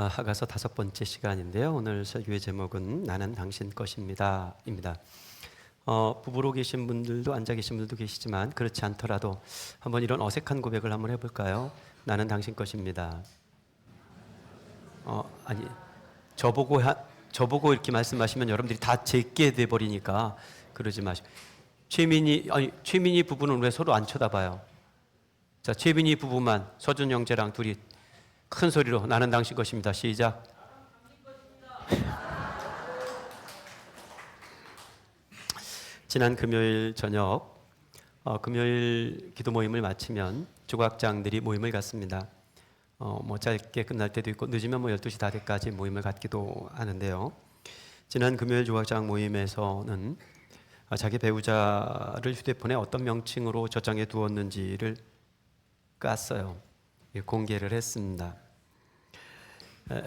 하가서 5번째 시간인데요. 오늘 설교의 제목은 나는 당신 것입니다 입니다. 부부로 계신 분들도 앉아 계신 분들도 계시지만 그렇지 않더라도 한번 이런 어색한 고백을 한번 해볼까요? 나는 당신 것입니다. 아니 저보고 이렇게 말씀하시면 여러분들이 다 제게 돼버리니까 그러지 마시고. 최민희 부부는 왜 서로 안 쳐다봐요? 자, 최민희 부부만 서준 형제랑 둘이 큰 소리로 나는 당신 것입니다. 시작. 지난 금요일 저녁 금요일 기도 모임을 마치면 조각장들이 모임을 갖습니다. 짧게 끝날 때도 있고 늦으면 12시 다 돼까지 모임을 갖기도 하는데요. 지난 금요일 조각장 모임에서는 자기 배우자를 휴대폰에 어떤 명칭으로 저장해 두었는지를 깠어요. 공개를 했습니다.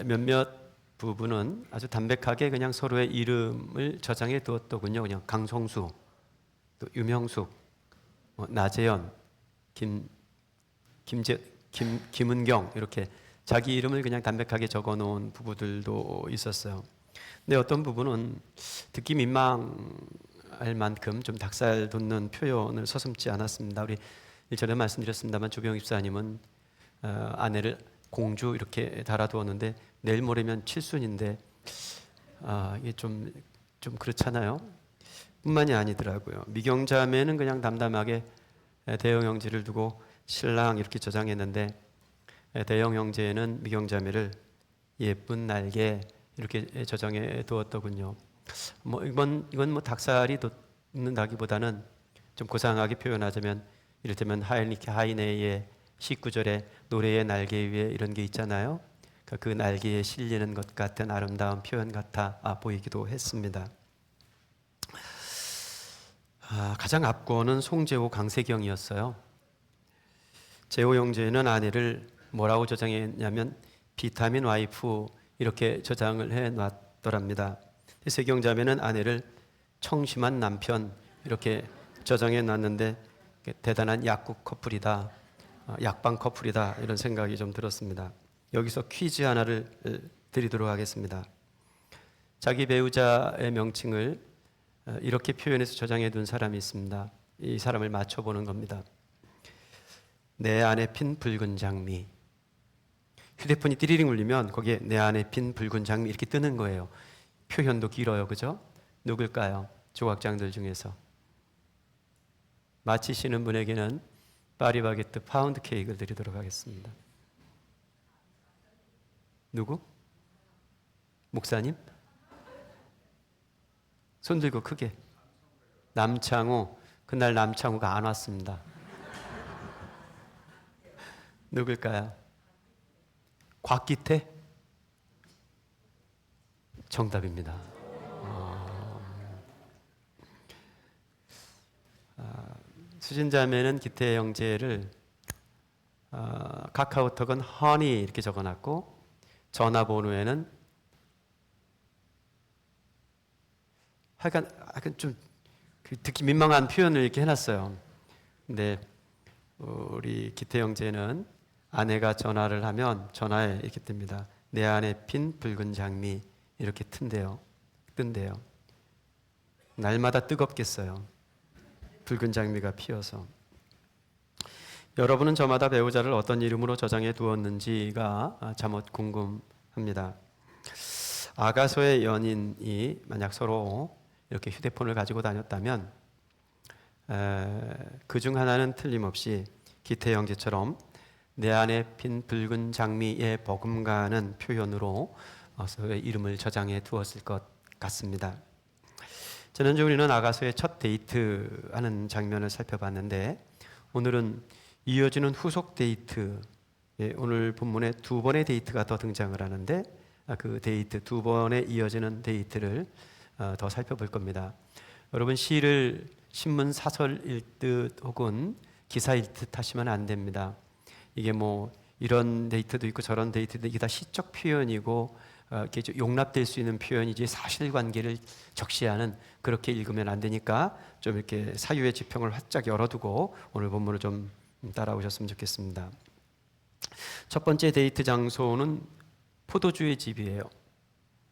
몇몇 부부는 아주 담백하게 그냥 서로의 이름을 저장해 두었더군요. 그냥 강성수, 또 유명숙, 나재현, 김은경 이렇게 자기 이름을 그냥 담백하게 적어 놓은 부부들도 있었어요. 근데 어떤 부부는 듣기 민망할 만큼 좀 닭살 돋는 표현을 서슴지 않았습니다. 우리 일전에 말씀드렸습니다만 조병 입사님은 아내를 공주 이렇게 달아두었는데 내일 모레면 칠순인데 이게 좀 그렇잖아요. 뿐만이 아니더라고요. 미경자매는 그냥 담담하게 대형 형제를 두고 신랑 이렇게 저장했는데 대형 형제는 미경자매를 예쁜 날개 이렇게 저장해 두었더군요. 이건 닭살이 돋는다기보다는 좀 고상하게 표현하자면 이를테면 하이니케 하이네의 19절에 노래의 날개 위에 이런 게 있잖아요. 그 날개에 실리는 것 같은 아름다운 표현 같아 보이기도 했습니다. 가장 앞권은 송재호, 강세경이었어요. 재호 형제는 아내를 뭐라고 저장했냐면 비타민 와이프 이렇게 저장을 해놨더랍니다. 세경 자매는 아내를 청심한 남편 이렇게 저장해 놨는데 대단한 약국 커플이다, 약방 커플이다 이런 생각이 좀 들었습니다. 여기서 퀴즈 하나를 드리도록 하겠습니다. 자기 배우자의 명칭을 이렇게 표현해서 저장해 둔 사람이 있습니다. 이 사람을 맞춰보는 겁니다. 내 안에 핀 붉은 장미. 휴대폰이 띠리링 울리면 거기에 내 안에 핀 붉은 장미 이렇게 뜨는 거예요. 표현도 길어요, 그죠? 누굴까요? 조각장들 중에서 맞히시는 분에게는 파리바게뜨 파운드 케이크를 드리도록 하겠습니다. 누구? 목사님? 손 들고 크게. 남창우. 그날 남창우가 안 왔습니다. 누굴까요? 곽기태? 정답입니다. 수진자매는 기태 형제를 카카오톡은 허니 이렇게 적어놨고 전화번호에는 약간 좀 듣기 민망한 표현을 이렇게 해놨어요. 근데 우리 기태 형제는 아내가 전화를 하면 전화에 이렇게 뜹니다. 내 안에 핀 붉은 장미 이렇게 뜬대요. 날마다 뜨겁겠어요. 붉은 장미가 피어서. 여러분은 저마다 배우자를 어떤 이름으로 저장해 두었는지가 잠옷 궁금합니다. 아가서의 연인이 만약 서로 이렇게 휴대폰을 가지고 다녔다면 그중 하나는 틀림없이 기태 형제처럼 내 안에 핀 붉은 장미에 버금가는 표현으로 서로의 이름을 저장해 두었을 것 같습니다. 지난주 우리는 아가서의 첫 데이트하는 장면을 살펴봤는데 오늘은 이어지는 후속 데이트, 오늘 본문에 2번의 데이트가 더 등장을 하는데 그 데이트 2번에 이어지는 데이트를 더 살펴볼 겁니다. 여러분 시를 신문 사설 읽듯 혹은 기사 읽듯 하시면 안 됩니다. 이게 이런 데이트도 있고 저런 데이트도 이게 다 시적 표현이고 이렇게 용납될 수 있는 표현이지 사실관계를 적시하는 그렇게 읽으면 안 되니까 좀 이렇게 사유의 지평을 활짝 열어두고 오늘 본문을 좀 따라오셨으면 좋겠습니다. 첫 번째 데이트 장소는 포도주의 집이에요.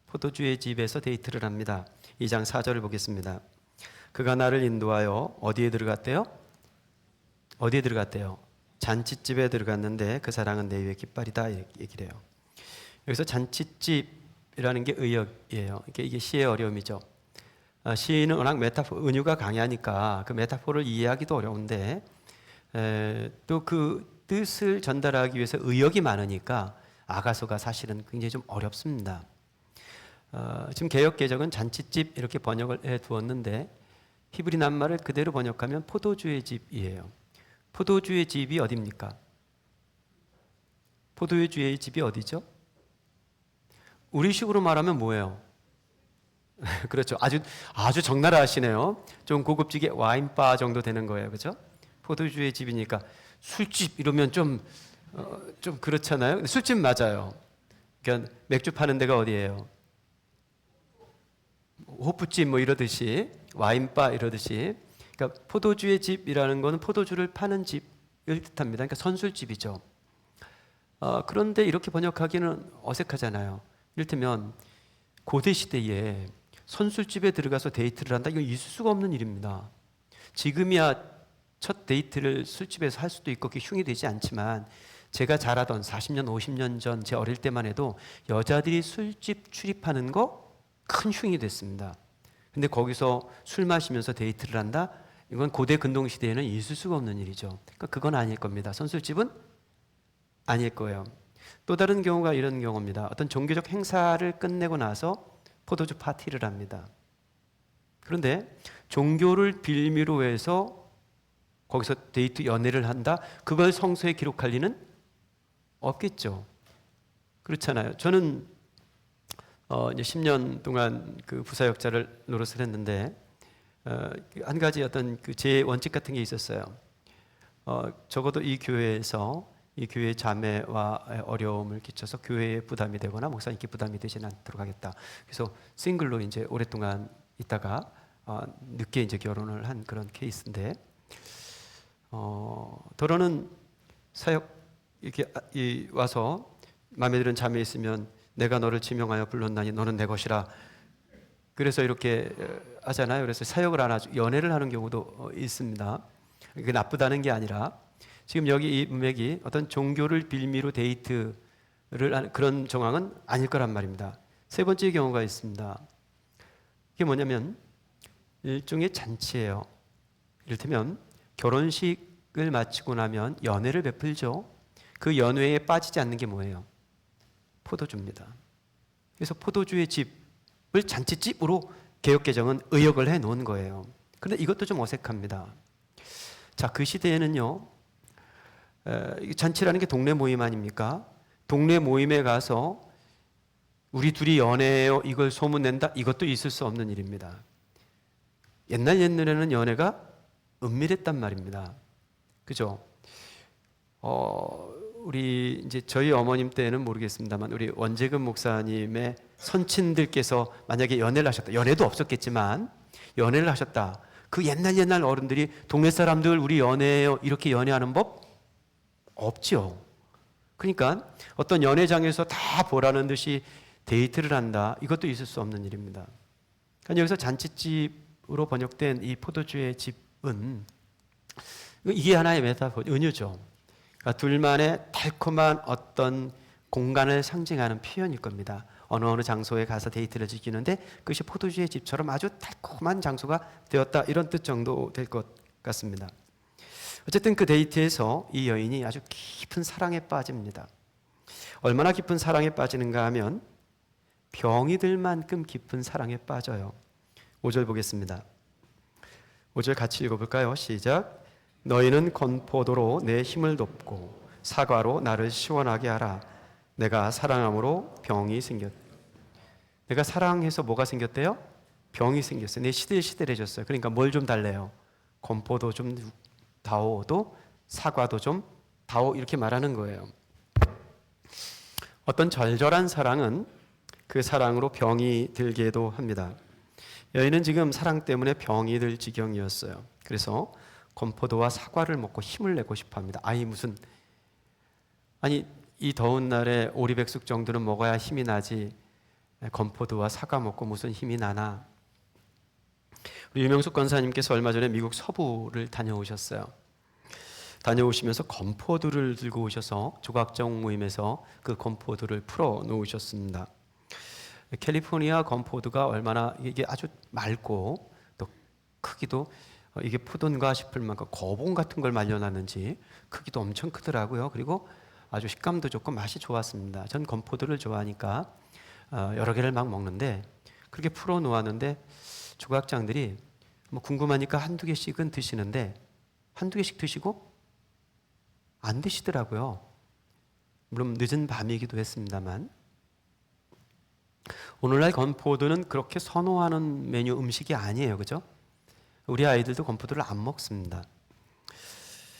포도주의 집에서 데이트를 합니다. 2장 4절을 보겠습니다. 그가 나를 인도하여 어디에 들어갔대요? 어디에 들어갔대요? 잔치집에 들어갔는데 그 사랑은 내 위에 깃발이다, 이 얘기를 해요. 여기서 잔치집이라는 게 의역이에요. 이게 시의 어려움이죠. 시인은 워낙 은유가 강하니까 그 메타포를 이해하기도 어려운데 또 그 뜻을 전달하기 위해서 의역이 많으니까 아가서가 사실은 굉장히 좀 어렵습니다. 지금 개역개정은 잔치집 이렇게 번역을 해 두었는데 히브리 낱말을 그대로 번역하면 포도주의 집이에요. 포도주의 집이 어디입니까? 포도주의 집이 어디죠? 우리식으로 말하면 뭐예요? 그렇죠. 아주 적나라하시네요. 좀 고급지게 와인바 정도 되는 거예요, 그렇죠? 포도주의 집이니까 술집 이러면 좀 그렇잖아요. 술집 맞아요. 그러니까 맥주 파는 데가 어디예요? 호프집 뭐 이러듯이 와인바 이러듯이. 그러니까 포도주의 집이라는 것은 포도주를 파는 집을 뜻합니다. 그러니까 선술집이죠. 그런데 이렇게 번역하기는 어색하잖아요. 이를테면 고대 시대에 선술집에 들어가서 데이트를 한다, 이건 있을 수가 없는 일입니다. 지금이야 첫 데이트를 술집에서 할 수도 있고 그게 흉이 되지 않지만 제가 자라던 40년, 50년 전 제 어릴 때만 해도 여자들이 술집 출입하는 거 큰 흉이 됐습니다. 근데 거기서 술 마시면서 데이트를 한다? 이건 고대 근동 시대에는 있을 수가 없는 일이죠. 그러니까 그건 아닐 겁니다. 선술집은 아닐 거예요. 또 다른 경우가 이런 경우입니다. 어떤 종교적 행사를 끝내고 나서 포도주 파티를 합니다. 그런데 종교를 빌미로 해서 거기서 데이트 연애를 한다? 그걸 성서에 기록할 리는 없겠죠. 그렇잖아요. 저는 이제 10년 동안 그 부사역자를 노릇을 했는데 한 가지 어떤 그 제 원칙 같은 게 있었어요. 적어도 이 교회에서 이 교회 자매와 어려움을 끼쳐서 교회에 부담이 되거나 목사님께 부담이 되지는 않도록 하겠다. 그래서 싱글로 이제 오랫동안 있다가 늦게 이제 결혼을 한 그런 케이스인데, 더러는 사역 이렇게 와서 마음에 드는 자매 있으면 내가 너를 지명하여 불렀나니 너는 내 것이라. 그래서 이렇게 하잖아요. 그래서 사역을 안 하죠. 연애를 하는 경우도 있습니다. 그게 나쁘다는 게 아니라 지금 여기 이 문맥이 어떤 종교를 빌미로 데이트를 하는 그런 정황은 아닐 거란 말입니다. 세 번째 경우가 있습니다. 이게 뭐냐면 일종의 잔치예요. 이를테면 결혼식을 마치고 나면 연회를 베풀죠. 그 연회에 빠지지 않는 게 뭐예요? 포도주입니다. 그래서 포도주의 집을 잔치집으로 개역개정은 의역을 해 놓은 거예요. 그런데 이것도 좀 어색합니다. 자, 그 시대에는요, 잔치라는 게 동네 모임 아닙니까? 동네 모임에 가서 우리 둘이 연애해요, 이걸 소문낸다? 이것도 있을 수 없는 일입니다. 옛날에는 연애가 은밀했단 말입니다. 그죠? 우리 이제 저희 어머님 때는 모르겠습니다만 우리 원재근 목사님의 선친들께서 만약에 연애를 하셨다. 연애도 없었겠지만 연애를 하셨다. 그 옛날 어른들이 동네 사람들 우리 연애해요, 이렇게 연애하는 법 없죠. 그러니까 어떤 연애장에서 다 보라는 듯이 데이트를 한다. 이것도 있을 수 없는 일입니다. 그러니까 여기서 잔치집으로 번역된 이 포도주의 집은 이게 하나의 메타포, 은유죠. 그러니까 둘만의 달콤한 어떤 공간을 상징하는 표현일 겁니다. 어느 장소에 가서 데이트를 즐기는데 그것이 포도주의 집처럼 아주 달콤한 장소가 되었다, 이런 뜻 정도 될 것 같습니다. 어쨌든 그 데이트에서 이 여인이 아주 깊은 사랑에 빠집니다. 얼마나 깊은 사랑에 빠지는가 하면 병이 들 만큼 깊은 사랑에 빠져요. 5절 보겠습니다. 5절 같이 읽어볼까요? 시작. 너희는 건포도로 내 힘을 돕고 사과로 나를 시원하게 하라. 내가 사랑함으로 병이 생겼다. 내가 사랑해서 뭐가 생겼대요? 병이 생겼어요. 내 시들시들해졌어요. 그러니까 뭘 좀 달래요? 건포도 좀 다오도 사과도 좀 다오, 이렇게 말하는 거예요. 어떤 절절한 사랑은 그 사랑으로 병이 들게도 합니다. 여인은 지금 사랑 때문에 병이 들 지경이었어요. 그래서 건포도와 사과를 먹고 힘을 내고 싶어 합니다. 아니 이 더운 날에 오리백숙 정도는 먹어야 힘이 나지 건포도와 사과 먹고 무슨 힘이 나나. 우리 유명숙 권사님께서 얼마 전에 미국 서부를 다녀오셨어요. 다녀오시면서 건포도를 들고 오셔서 조각정 모임에서 그 건포도를 풀어 놓으셨습니다. 캘리포니아 건포도가 얼마나 이게 아주 맑고 또 크기도 이게 포도인가 싶을 만큼 거봉 같은 걸 말려놨는지 크기도 엄청 크더라고요. 그리고 아주 식감도 좋고 맛이 좋았습니다. 전 건포도를 좋아하니까 여러 개를 막 먹는데 그렇게 풀어 놓았는데 조각장들이 뭐 궁금하니까 한두 개씩은 드시는데 한두 개씩 드시고 안 드시더라고요. 물론 늦은 밤이기도 했습니다만 오늘날 건포도는 그렇게 선호하는 메뉴 음식이 아니에요. 그죠? 우리 아이들도 건포도를 안 먹습니다.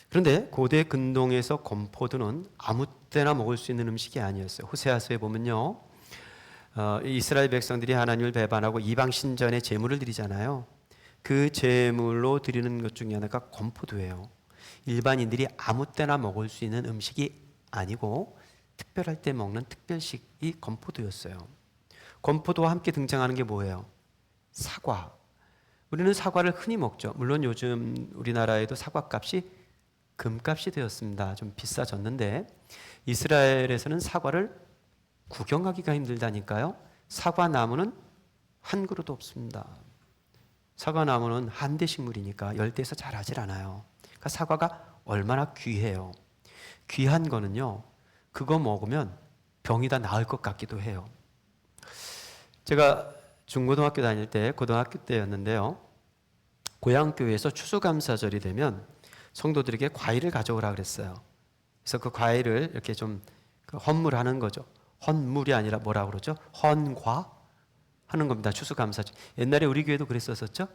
그런데 고대 근동에서 건포도는 아무 때나 먹을 수 있는 음식이 아니었어요. 호세아서에 보면요. 이스라엘 백성들이 하나님을 배반하고 이방 신전에 제물을 드리잖아요. 그 제물로 드리는 것 중에 하나가 건포도예요. 일반인들이 아무 때나 먹을 수 있는 음식이 아니고 특별할 때 먹는 특별식이 건포도였어요. 건포도와 함께 등장하는 게 뭐예요? 사과. 우리는 사과를 흔히 먹죠. 물론 요즘 우리나라에도 사과값이 금값이 되었습니다. 좀 비싸졌는데 이스라엘에서는 사과를 구경하기가 힘들다니까요. 사과나무는 한 그루도 없습니다. 사과나무는 한대식물이니까 열대에서 자라질 않아요. 그러니까 사과가 얼마나 귀해요. 귀한 거는요, 그거 먹으면 병이 다 나을 것 같기도 해요. 제가 중고등학교 다닐 때, 고등학교 때였는데요, 고향교회에서 추수감사절이 되면 성도들에게 과일을 가져오라 그랬어요. 그래서 그 과일을 이렇게 좀 헌물하는 거죠. 헌물이 아니라 뭐라 그러죠? 헌과 하는 겁니다. 추수감사절. 옛날에 우리 교회도 그랬었었죠.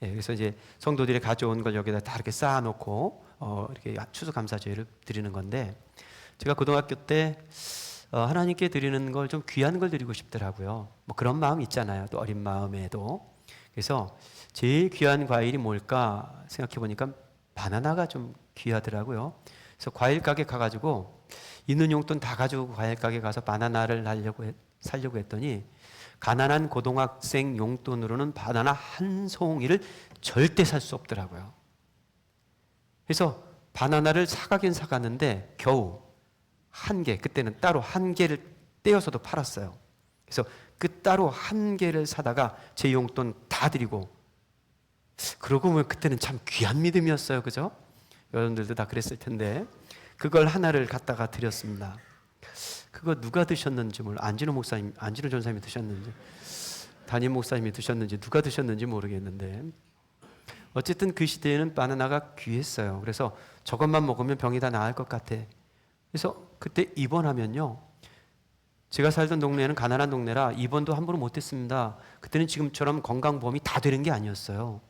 예, 그래서 이제 성도들이 가져온 걸 여기다 다 이렇게 쌓아놓고 이렇게 추수감사절을 드리는 건데 제가 고등학교 때 하나님께 드리는 걸 좀 귀한 걸 드리고 싶더라고요. 뭐 그런 마음 있잖아요. 또 어린 마음에도. 그래서 제일 귀한 과일이 뭘까 생각해 보니까 바나나가 좀 귀하더라고요. 그래서 과일 가게 가가지고 있는 용돈 다 가지고 과일 가게 가서 바나나를 사려고 했더니 가난한 고등학생 용돈으로는 바나나 한 송이를 절대 살 수 없더라고요. 그래서 바나나를 사가긴 사갔는데 겨우 한 개, 그때는 따로 한 개를 떼어서도 팔았어요. 그래서 그 따로 한 개를 사다가 제 용돈 다 드리고, 그러고 보면 그때는 참 귀한 믿음이었어요. 그죠? 여러분들도 다 그랬을 텐데 그걸 하나를 갖다가 드렸습니다. 그거 누가 드셨는지 몰라. 안진호 목사님, 안진호 전사님이 드셨는지, 담임 목사님이 드셨는지 누가 드셨는지 모르겠는데 어쨌든 그 시대에는 바나나가 귀했어요. 그래서 저것만 먹으면 병이 다 나을 것 같아. 그래서 그때 입원하면요, 제가 살던 동네는 가난한 동네라 입원도 함부로 못했습니다. 그때는 지금처럼 건강보험이 다 되는 게 아니었어요.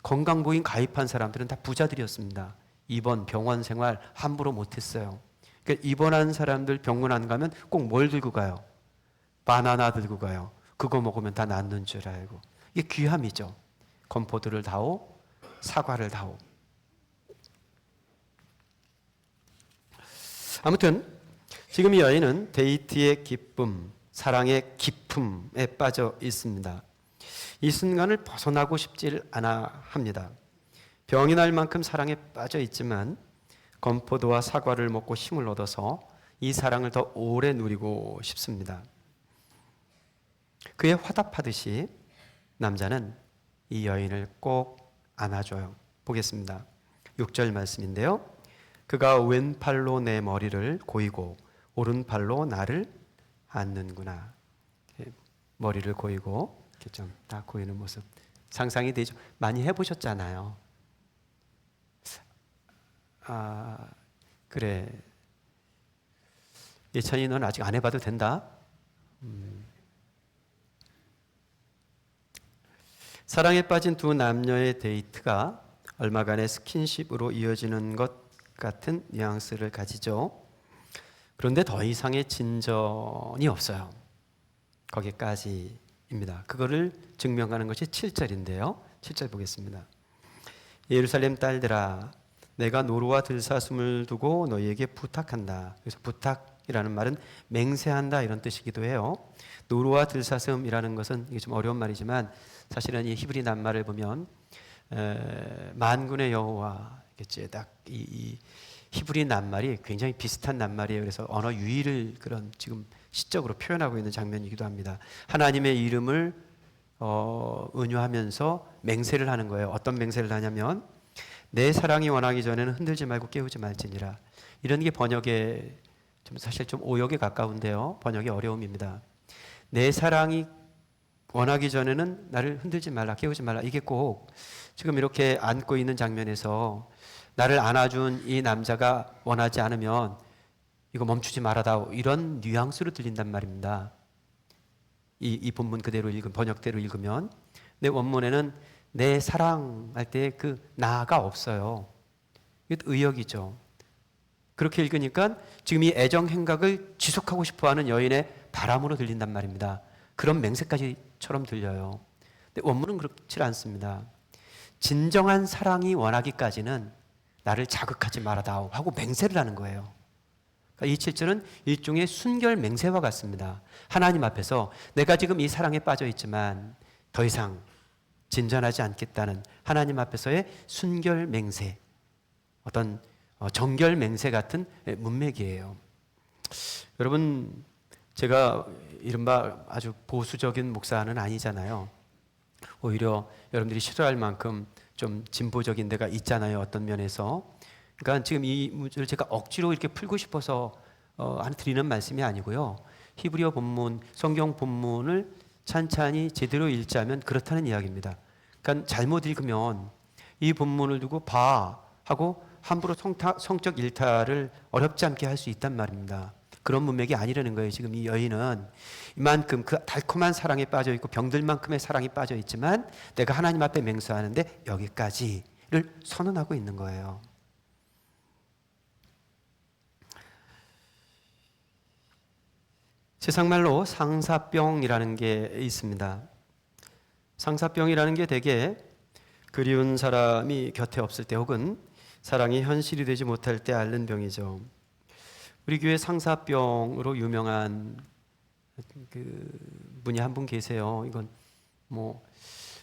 건강보험 가입한 사람들은 다 부자들이었습니다. 입원, 병원 생활 함부로 못했어요. 그러니까 입원한 사람들 병원 안 가면 꼭 뭘 들고 가요? 바나나 들고 가요. 그거 먹으면 다 낫는 줄 알고. 이게 귀함이죠. 건포도를 다오, 사과를 다오. 아무튼 지금 이 여인은 데이트의 기쁨, 사랑의 기품에 빠져 있습니다. 이 순간을 벗어나고 싶질 않아 합니다. 병이 날 만큼 사랑에 빠져 있지만 건포도와 사과를 먹고 힘을 얻어서 이 사랑을 더 오래 누리고 싶습니다. 그의 화답하듯이 남자는 이 여인을 꼭 안아줘요. 보겠습니다. 6절 말씀인데요. 그가 왼팔로 내 머리를 고이고 오른팔로 나를 안는구나. 머리를 고이고 이렇게 좀 딱 고이는 모습 상상이 되죠. 많이 해보셨잖아요. 아, 그래. 예찬이 넌 아직 안 해봐도 된다. 사랑에 빠진 두 남녀의 데이트가 얼마간의 스킨십으로 이어지는 것 같은 뉘앙스를 가지죠. 그런데 더 이상의 진전이 없어요. 거기까지입니다. 그거를 증명하는 것이 7절인데요. 7절 보겠습니다. 예루살렘 딸들아, 내가 노루와 들사슴을 두고 너희에게 부탁한다. 그래서 부탁이라는 말은 맹세한다 이런 뜻이기도 해요. 노루와 들사슴이라는 것은 이게 좀 어려운 말이지만 사실은 이 히브리 낱말을 보면 만군의 여호와겠지. 딱 이 히브리 낱말이 굉장히 비슷한 낱말이에요. 그래서 언어 유희를 그런 지금 시적으로 표현하고 있는 장면이기도 합니다. 하나님의 이름을 은유하면서 맹세를 하는 거예요. 어떤 맹세를 하냐면 내 사랑이 원하기 전에는 흔들지 말고 깨우지 말지니라. 이런 게 번역에 좀 사실 좀 오역에 가까운데요. 번역의 어려움입니다. 내 사랑이 원하기 전에는 나를 흔들지 말라, 깨우지 말라. 이게 꼭 지금 이렇게 안고 있는 장면에서 나를 안아준 이 남자가 원하지 않으면 이거 멈추지 말아다오. 이런 뉘앙스로 들린단 말입니다. 이 본문 그대로 읽은 번역대로 읽으면 내 원문에는 내 사랑할 때 그 나가 없어요. 이게 의역이죠. 그렇게 읽으니까 지금 이 애정 행각을 지속하고 싶어하는 여인의 바람으로 들린단 말입니다. 그런 맹세까지처럼 들려요. 근데 원문은 그렇지 않습니다. 진정한 사랑이 원하기까지는 나를 자극하지 말아다오 하고 맹세를 하는 거예요. 이 7절은 일종의 순결 맹세와 같습니다. 하나님 앞에서 내가 지금 이 사랑에 빠져 있지만 더 이상 진전하지 않겠다는 하나님 앞에서의 순결 맹세, 어떤 정결 맹세 같은 문맥이에요. 여러분, 제가 이른바 아주 보수적인 목사는 아니잖아요. 오히려 여러분들이 싫어할 만큼 좀 진보적인 데가 있잖아요. 어떤 면에서. 그러니까 지금 이 문제를 제가 억지로 이렇게 풀고 싶어서 드리는 말씀이 아니고요. 히브리어 본문, 성경 본문을 찬찬히 제대로 읽자면 그렇다는 이야기입니다. 그러니까 잘못 읽으면 이 본문을 두고 봐 하고 함부로 성적 일탈을 어렵지 않게 할 수 있단 말입니다. 그런 문맥이 아니라는 거예요. 지금 이 여인은 이만큼 그 달콤한 사랑에 빠져 있고 병들만큼의 사랑에 빠져 있지만 내가 하나님 앞에 맹세하는데 여기까지를 선언하고 있는 거예요. 세상말로 상사병이라는 게 있습니다. 상사병이라는 게 대개 그리운 사람이 곁에 없을 때 혹은 사랑이 현실이 되지 못할 때 앓는 병이죠. 우리 교회 상사병으로 유명한 그 분이 한 분 계세요. 이건 뭐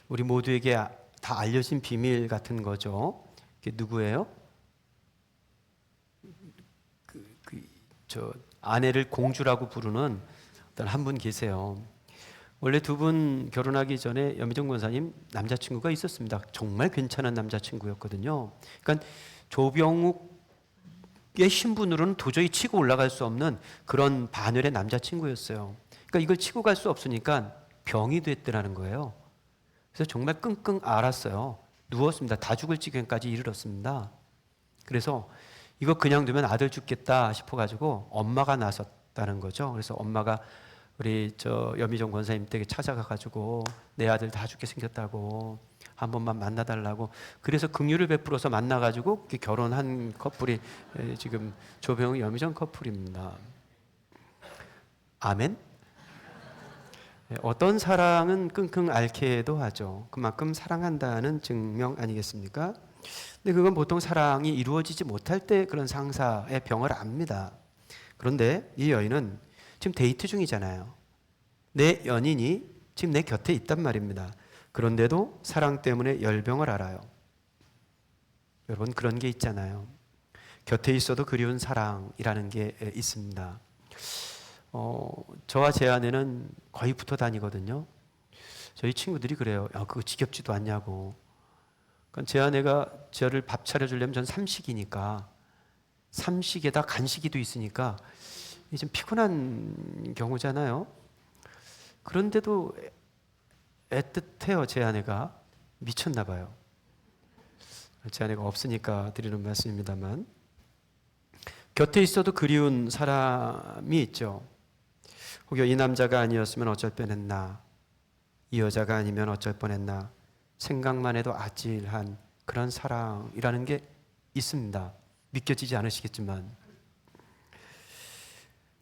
우리 모두에게 다 알려진 비밀 같은 거죠. 그게 누구예요? 저 아내를 공주라고 부르는 어떤 한 분 계세요. 원래 두 분 결혼하기 전에 염희정 권사님 남자친구가 있었습니다. 정말 괜찮은 남자친구였거든요. 그러니까 조병욱의 신분으로는 도저히 치고 올라갈 수 없는 그런 반열의 남자친구였어요. 그러니까 이걸 치고 갈 수 없으니까 병이 됐더라는 거예요. 그래서 정말 끙끙 앓았어요. 누웠습니다. 다 죽을 지경까지 이르렀습니다. 그래서 이거 그냥 두면 아들 죽겠다 싶어가지고 엄마가 나섰다는 거죠. 그래서 엄마가 우리 염희정 권사님 댁에 찾아가가지고 내 아들 다 죽게 생겼다고 한 번만 만나달라고 그래서 긍휼을 베풀어서 만나가지고 결혼한 커플이 지금 조병욱 염희정 커플입니다. 아멘? 어떤 사랑은 끙끙 앓게도 하죠. 그만큼 사랑한다는 증명 아니겠습니까? 근데 그건 보통 사랑이 이루어지지 못할 때 그런 상사의 병을 압니다. 그런데 이 여인은 지금 데이트 중이잖아요. 내 연인이 지금 내 곁에 있단 말입니다. 그런데도 사랑 때문에 열병을 앓아요. 여러분 그런 게 있잖아요. 곁에 있어도 그리운 사랑이라는 게 있습니다. 저와 제 아내는 거의 붙어 다니거든요. 저희 친구들이 그래요. 야, 그거 지겹지도 않냐고. 그러니까 제 아내가 저를 밥 차려주려면 전 삼식이니까 삼식에다 간식이도 있으니까 좀 피곤한 경우잖아요. 그런데도 애틋해요. 제 아내가 미쳤나 봐요. 제 아내가 없으니까 드리는 말씀입니다만 곁에 있어도 그리운 사람이 있죠. 혹여 이 남자가 아니었으면 어쩔 뻔했나, 이 여자가 아니면 어쩔 뻔했나 생각만 해도 아찔한 그런 사랑이라는 게 있습니다. 믿겨지지 않으시겠지만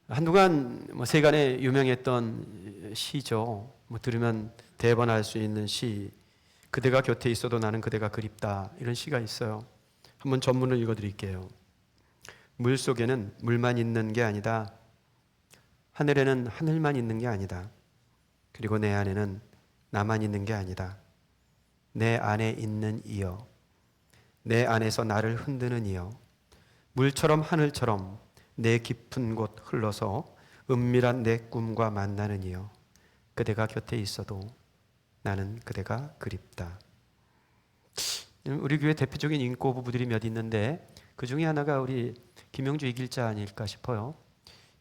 한동안 세간에 유명했던 시죠. 들으면 대번할 수 있는 시. 그대가 곁에 있어도 나는 그대가 그립다. 이런 시가 있어요. 한번 전문을 읽어드릴게요. 물 속에는 물만 있는 게 아니다. 하늘에는 하늘만 있는 게 아니다. 그리고 내 안에는 나만 있는 게 아니다. 내 안에 있는 이여, 내 안에서 나를 흔드는 이여, 물처럼 하늘처럼 내 깊은 곳 흘러서 은밀한 내 꿈과 만나는 이여, 그대가 곁에 있어도 나는 그대가 그립다. 우리 교회 대표적인 인고 부부들이 몇 있는데 그 중에 하나가 우리 김영주 이길자 아닐까 싶어요.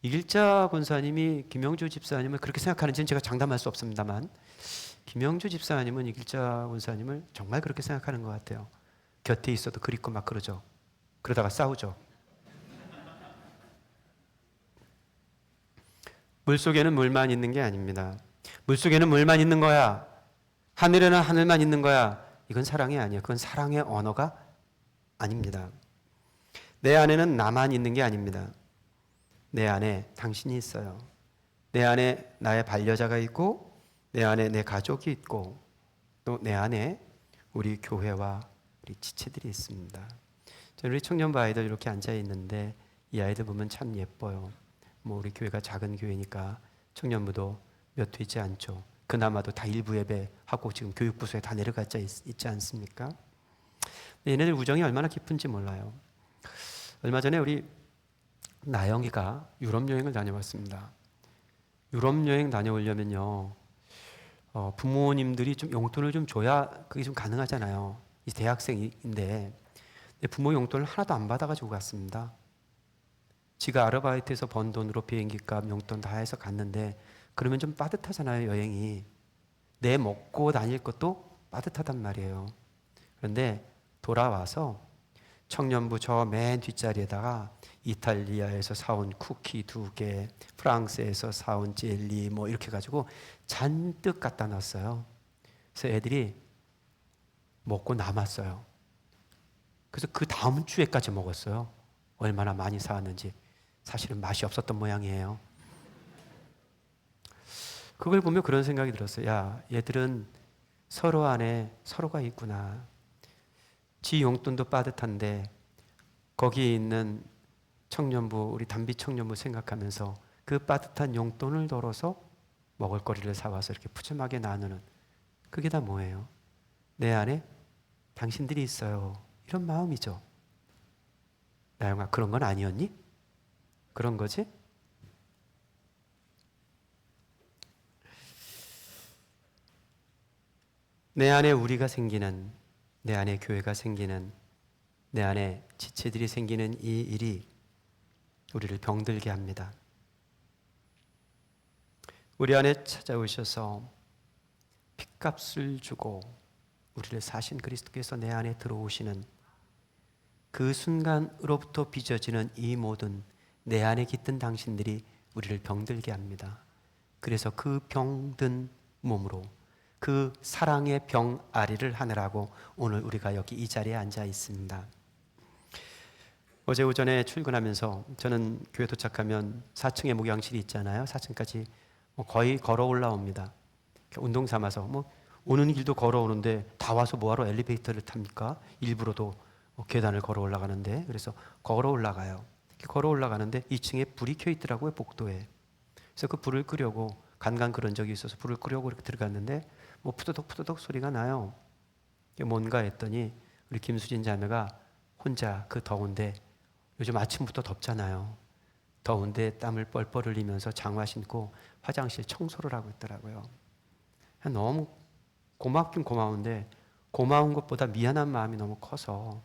이길자 권사님이 김영주 집사님을 그렇게 생각하는지는 제가 장담할 수 없습니다만 김영주 집사님은 이길자 권사님을 정말 그렇게 생각하는 것 같아요. 곁에 있어도 그립고 막 그러죠. 그러다가 싸우죠. 물속에는 물만 있는 게 아닙니다. 물속에는 물만 있는 거야. 하늘에는 하늘만 있는 거야. 이건 사랑이 아니에요. 그건 사랑의 언어가 아닙니다. 내 안에는 나만 있는 게 아닙니다. 내 안에 당신이 있어요. 내 안에 나의 반려자가 있고 내 안에 내 가족이 있고 또 내 안에 우리 교회와 우리 지체들이 있습니다. 우리 청년부 아이들 이렇게 앉아 있는데 이 아이들 보면 참 예뻐요. 뭐 우리 교회가 작은 교회니까 청년부도 몇 되지 않죠. 그나마도 다 일부 예배하고 지금 교육부서에 다 내려가 있지 않습니까? 얘네들 우정이 얼마나 깊은지 몰라요. 얼마 전에 우리 나영이가 유럽 여행을 다녀왔습니다. 유럽 여행 다녀오려면요, 부모님들이 좀 용돈을 좀 줘야 그게 좀 가능하잖아요. 이 대학생인데 부모 용돈을 하나도 안 받아가지고 갔습니다. 지가 아르바이트해서 번 돈으로 비행기값, 용돈 다 해서 갔는데 그러면 좀 빠듯하잖아요, 여행이. 내 먹고 다닐 것도 빠듯하단 말이에요. 그런데 돌아와서 청년부 저 맨 뒷자리에다가 이탈리아에서 사온 쿠키 2개, 프랑스에서 사온 젤리 뭐 이렇게 가지고 잔뜩 갖다 놨어요. 그래서 애들이 먹고 남았어요. 그래서 그 다음 주에까지 먹었어요. 얼마나 많이 사왔는지. 사실은 맛이 없었던 모양이에요. 그걸 보면 그런 생각이 들었어요. 야, 얘들은 서로 안에 서로가 있구나. 지 용돈도 빠듯한데 거기에 있는 청년부, 우리 단비 청년부 생각하면서 그 빠듯한 용돈을 덜어서 먹을거리를 사와서 이렇게 푸짐하게 나누는, 그게 다 뭐예요? 내 안에 당신들이 있어요. 이런 마음이죠. 나영아, 그런 건 아니었니? 그런 거지? 내 안에 우리가 생기는, 내 안에 교회가 생기는, 내 안에 지체들이 생기는 이 일이 우리를 병들게 합니다. 우리 안에 찾아오셔서 핏값을 주고 우리를 사신 그리스도께서 내 안에 들어오시는 그 순간으로부터 빚어지는 이 모든 내 안에 깃든 당신들이 우리를 병들게 합니다. 그래서 그 병든 몸으로 그 사랑의 병아리를 하느라고 오늘 우리가 여기 이 자리에 앉아 있습니다. 어제 오전에 출근하면서 저는 교회 도착하면 4층에 목양실이 있잖아요. 4층까지 거의 걸어 올라옵니다. 운동 삼아서 뭐 오는 길도 걸어오는데 다 와서 뭐하러 엘리베이터를 탑니까? 일부러도 계단을 걸어 올라가는데, 그래서 걸어 올라가요. 걸어 올라가는데 2층에 불이 켜 있더라고요, 복도에. 그래서 그 불을 끄려고 간간 그런 적이 있어서 불을 끄려고 이렇게 들어갔는데 뭐 푸드덕 소리가 나요. 뭔가 했더니 우리 김수진 자매가 혼자 그 더운데, 요즘 아침부터 덥잖아요. 더운데 땀을 뻘뻘 흘리면서 장화 신고 화장실 청소를 하고 있더라고요. 너무 고맙긴 고마운데 고마운 것보다 미안한 마음이 너무 커서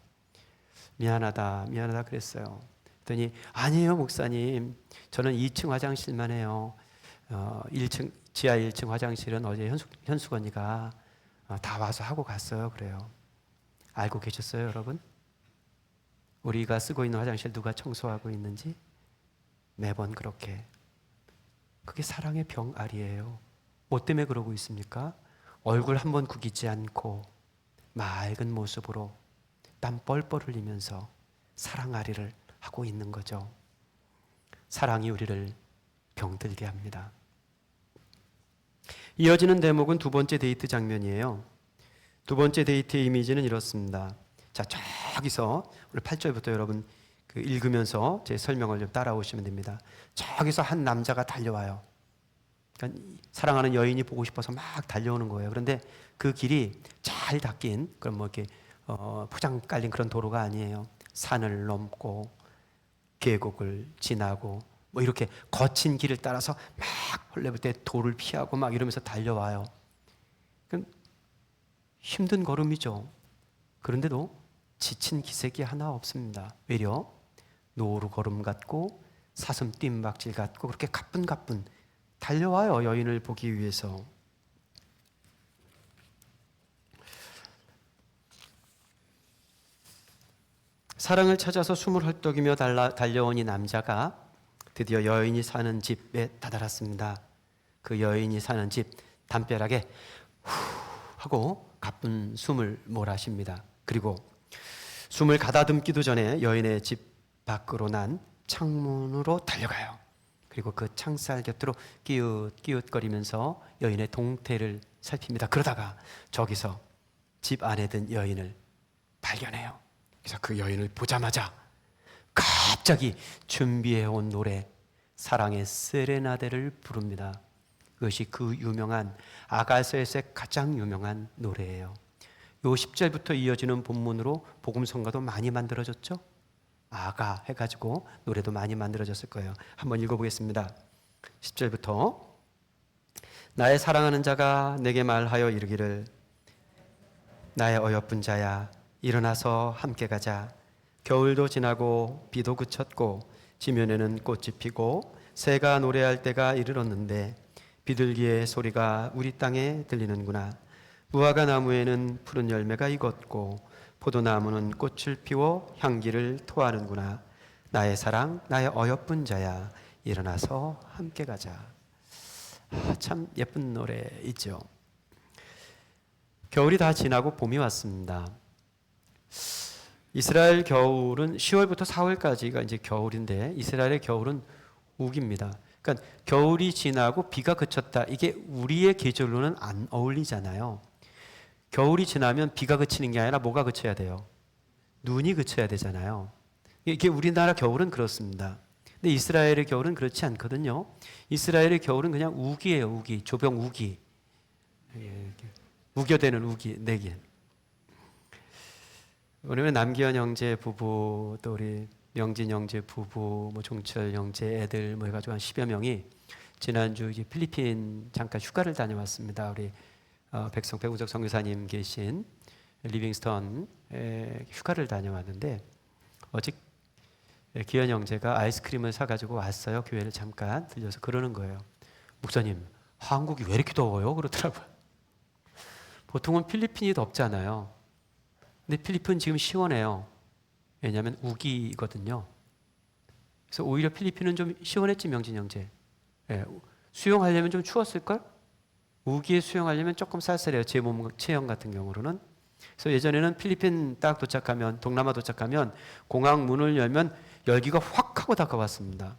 미안하다 그랬어요. 그랬더니 아니에요 목사님, 저는 2층 화장실만 해요. 1층 지하 1층 화장실은 어제 현숙 언니가 다 와서 하고 갔어요. 그래요. 알고 계셨어요, 여러분? 우리가 쓰고 있는 화장실 누가 청소하고 있는지 매번 그렇게. 그게 사랑의 병아리예요. 뭐 때문에 그러고 있습니까? 얼굴 한번 구기지 않고 맑은 모습으로 땀 뻘뻘 흘리면서 사랑아리를 하고 있는 거죠. 사랑이 우리를 병들게 합니다. 이어지는 대목은 두 번째 데이트 장면이에요. 두 번째 데이트의 이미지는 이렇습니다. 자, 저 저기서 오늘 8절부터 여러분 읽으면서 제 설명을 좀 따라오시면 됩니다. 저기서 한 남자가 달려와요. 그러니까 사랑하는 여인이 보고 싶어서 막 달려오는 거예요. 그런데 그 길이 잘 닦인 그런 뭐 이렇게 포장 깔린 그런 도로가 아니에요. 산을 넘고 계곡을 지나고 뭐 이렇게 거친 길을 따라서 막 헐레벌떡 돌을 피하고 막 이러면서 달려와요. 힘든 걸음이죠. 그런데도 지친 기색이 하나 없습니다. 외려 노루 걸음 같고 사슴 뜀박질 같고 그렇게 가뿐가뿐 달려와요. 여인을 보기 위해서. 사랑을 찾아서 숨을 헐떡이며 달려온 이 남자가 드디어 여인이 사는 집에 다다랐습니다. 그 여인이 사는 집 담벼락에 후 하고 가쁜 숨을 몰아쉽니다. 그리고 숨을 가다듬기도 전에 여인의 집 밖으로 난 창문으로 달려가요. 그리고 그 창살 곁으로 끼웃끼웃거리면서 여인의 동태를 살핍니다. 그러다가 저기서 집 안에 든 여인을 발견해요. 그래서 그 여인을 보자마자 갑자기 준비해온 노래 사랑의 세레나데를 부릅니다. 그것이 그 유명한 아가서에서의 가장 유명한 노래예요. 요 10절부터 이어지는 본문으로 복음성가도 많이 만들어졌죠. 아가 해가지고 노래도 많이 만들어졌을 거예요. 한번 읽어보겠습니다. 10절부터 나의 사랑하는 자가 내게 말하여 이르기를 나의 어여쁜 자야 일어나서 함께 가자. 겨울도 지나고 비도 그쳤고 지면에는 꽃이 피고 새가 노래할 때가 이르렀는데 비둘기의 소리가 우리 땅에 들리는구나. 무화과 나무에는 푸른 열매가 익었고 포도나무는 꽃을 피워 향기를 토하는구나. 나의 사랑 나의 어여쁜 자야 일어나서 함께 가자. 참 예쁜 노래이죠. 겨울이 다 지나고 봄이 왔습니다. 이스라엘 겨울은 10월부터 4월까지가 이제 겨울인데 이스라엘의 겨울은 우기입니다. 그러니까 겨울이 지나고 비가 그쳤다. 이게 우리의 계절로는 안 어울리잖아요. 겨울이 지나면 비가 그치는 게 아니라 뭐가 그쳐야 돼요? 눈이 그쳐야 되잖아요. 이게 우리나라 겨울은 그렇습니다. 근데 이스라엘의 겨울은 그렇지 않거든요. 이스라엘의 겨울은 그냥 우기예요. 우기, 조병 우기. 우겨대는 우기, 내기. 오늘은 남기현 형제 부부 또 우리 명진 형제 부부, 뭐 종철 형제 애들 뭐 해가지고 한 10여 명이 지난주 이제 필리핀 잠깐 휴가를 다녀왔습니다. 우리 백우석 선교사님 계신 리빙스턴 휴가를 다녀왔는데 어제 기현 형제가 아이스크림을 사가지고 왔어요. 교회를 잠깐 들려서 그러는 거예요. 목사님, 한국이 왜 이렇게 더워요? 그러더라고요. 보통은 필리핀이 덥잖아요. 근데 필리핀 지금 시원해요. 왜냐하면 우기거든요. 그래서 오히려 필리핀은 좀 시원했지, 명진 형제. 수영하려면 좀 추웠을걸? 우기에 수영하려면 조금 쌀쌀해요. 제 몸 체형 같은 경우로는. 그래서 예전에는 필리핀 딱 도착하면, 동남아 도착하면 공항 문을 열면 열기가 확 하고 다가왔습니다.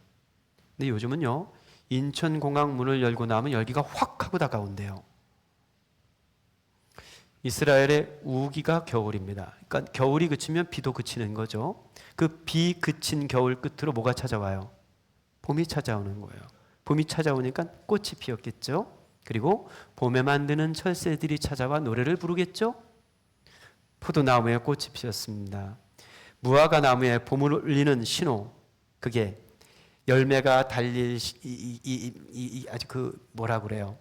근데 요즘은요, 인천 공항 문을 열고 나면 열기가 확 하고 다가온대요. 이스라엘의 우기가 겨울입니다. 그러니까 겨울이 그치면 비도 그치는 거죠. 그 비 그친 겨울 끝으로 뭐가 찾아와요? 봄이 찾아오는 거예요. 봄이 찾아오니까 꽃이 피었겠죠. 그리고 봄에 만드는 철새들이 찾아와 노래를 부르겠죠. 포도나무에 꽃이 피었습니다. 무화과 나무에 봄을 울리는 신호, 그게 열매가 달릴 아주 그 뭐라 그래요?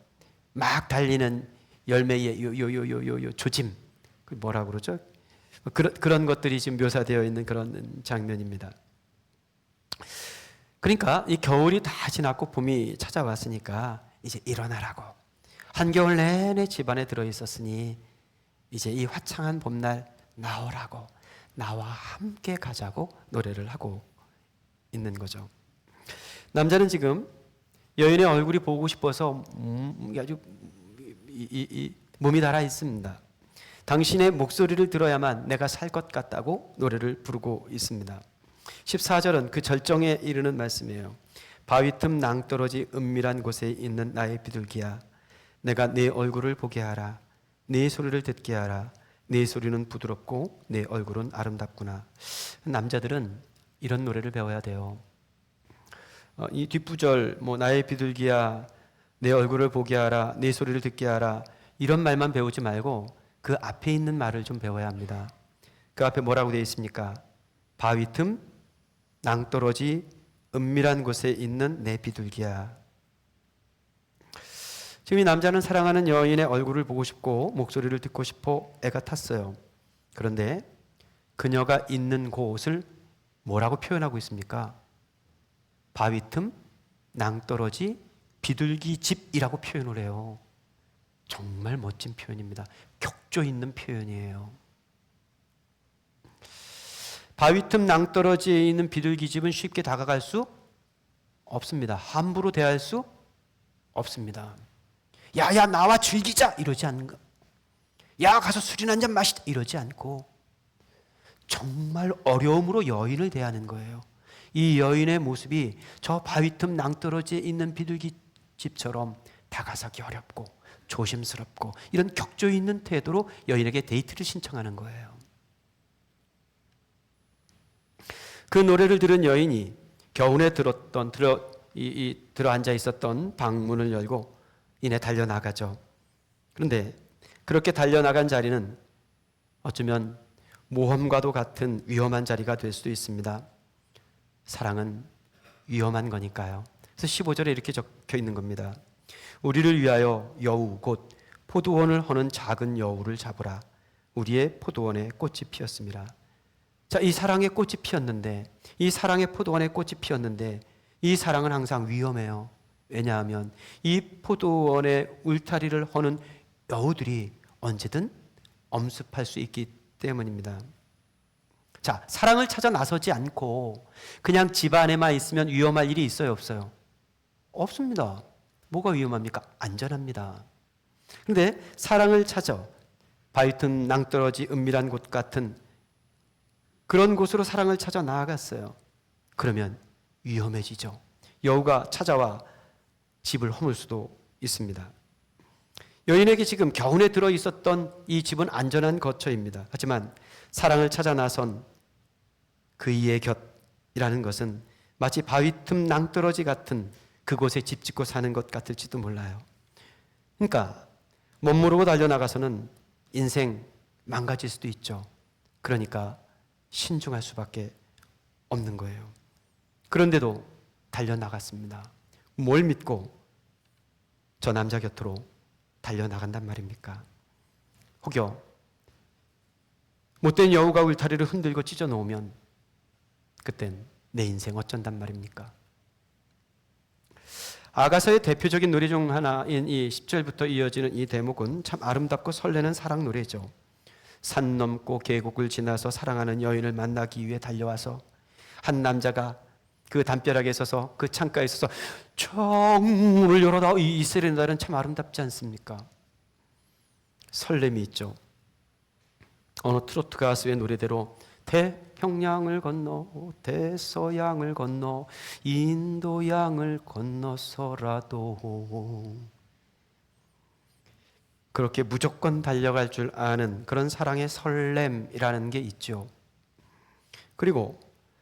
막 달리는 열매의 요 조짐, 그 뭐라 그러죠? 그런 것들이 지금 묘사되어 있는 그런 장면입니다. 그러니까 이 겨울이 다 지났고 봄이 찾아왔으니까 이제 일어나라고. 한겨울 내내 집안에 들어 있었으니 이제 이 화창한 봄날 나오라고, 나와 함께 가자고 노래를 하고 있는 거죠. 남자는 지금 여인의 얼굴이 보고 싶어서 아주 몸이 달아 있습니다. 당신의 목소리를 들어야만 내가 살 것 같다고 노래를 부르고 있습니다. 14절은 그 절정에 이르는 말씀이에요. 바위 틈 낭떠러지 은밀한 곳에 있는 나의 비둘기야, 내가 네 얼굴을 보게 하라, 네 소리를 듣게 하라. 네 소리는 부드럽고 내 얼굴은 아름답구나. 남자들은 이런 노래를 배워야 돼요. 이 뒷부절 나의 비둘기야 내 얼굴을 보게 하라 내 소리를 듣게 하라 이런 말만 배우지 말고 그 앞에 있는 말을 좀 배워야 합니다. 그 앞에 뭐라고 되어 있습니까? 바위 틈 낭떠러지 은밀한 곳에 있는 내 비둘기야. 지금 이 남자는 사랑하는 여인의 얼굴을 보고 싶고 목소리를 듣고 싶어 애가 탔어요. 그런데 그녀가 있는 곳을 뭐라고 표현하고 있습니까? 바위 틈 낭떠러지 비둘기 집이라고 표현을 해요. 정말 멋진 표현입니다. 격조 있는 표현이에요. 바위 틈 낭떠러지에 있는 비둘기 집은 쉽게 다가갈 수 없습니다. 함부로 대할 수 없습니다. 야야 나와 즐기자 이러지 않는 거. 야 가서 술이나 한잔 마시자 이러지 않고 정말 어려움으로 여인을 대하는 거예요. 이 여인의 모습이 저 바위 틈 낭떠러지에 있는 비둘기 집처럼 다가서기 어렵고 조심스럽고 이런 격조 있는 태도로 여인에게 데이트를 신청하는 거예요. 그 노래를 들은 여인이 겨우내 들어 앉아 있었던 방문을 열고 이내 달려나가죠. 그런데 그렇게 달려나간 자리는 어쩌면 모험과도 같은 위험한 자리가 될 수도 있습니다. 사랑은 위험한 거니까요. 그래서 15절에 이렇게 적혀 있는 겁니다. 우리를 위하여 여우 곧 포도원을 허는 작은 여우를 잡으라. 우리의 포도원에 꽃이 피었습니다. 자, 이 사랑의 꽃이 피었는데, 이 사랑의 포도원에 꽃이 피었는데 이 사랑은 항상 위험해요. 왜냐하면 이 포도원의 울타리를 허는 여우들이 언제든 엄습할 수 있기 때문입니다. 자, 사랑을 찾아 나서지 않고 그냥 집 안에만 있으면 위험할 일이 있어요, 없어요? 없습니다. 뭐가 위험합니까? 안전합니다. 그런데 사랑을 찾아 바위 틈 낭떠러지 은밀한 곳 같은 그런 곳으로 사랑을 찾아 나아갔어요. 그러면 위험해지죠. 여우가 찾아와 집을 허물 수도 있습니다. 여인에게 지금 겨우내 들어 있었던 이 집은 안전한 거처입니다. 하지만 사랑을 찾아 나선 그이의 곁이라는 것은 마치 바위 틈 낭떠러지 같은 그곳에 집 짓고 사는 것 같을지도 몰라요. 그러니까 멋모르고 달려나가서는 인생 망가질 수도 있죠. 그러니까 신중할 수밖에 없는 거예요. 그런데도 달려나갔습니다. 뭘 믿고 저 남자 곁으로 달려나간단 말입니까? 혹여 못된 여우가 울타리를 흔들고 찢어 놓으면 그땐 내 인생 어쩐단 말입니까? 아가서의 대표적인 노래 중 하나인 이 10절부터 이어지는 이 대목은 참 아름답고 설레는 사랑 노래죠. 산 넘고 계곡을 지나서 사랑하는 여인을 만나기 위해 달려와서 한 남자가 그 담벼락에 서서 그 창가에 서서 창문을 열어다 이 세레나데는 참 아름답지 않습니까? 설렘이 있죠. 어느 트로트 가수의 노래대로 태평양을 건너 대서양을 건너 인도양을 건너서라도 그렇게 무조건 달려갈 줄 아는 그런 사랑의 설렘이라는 게 있죠. 그리고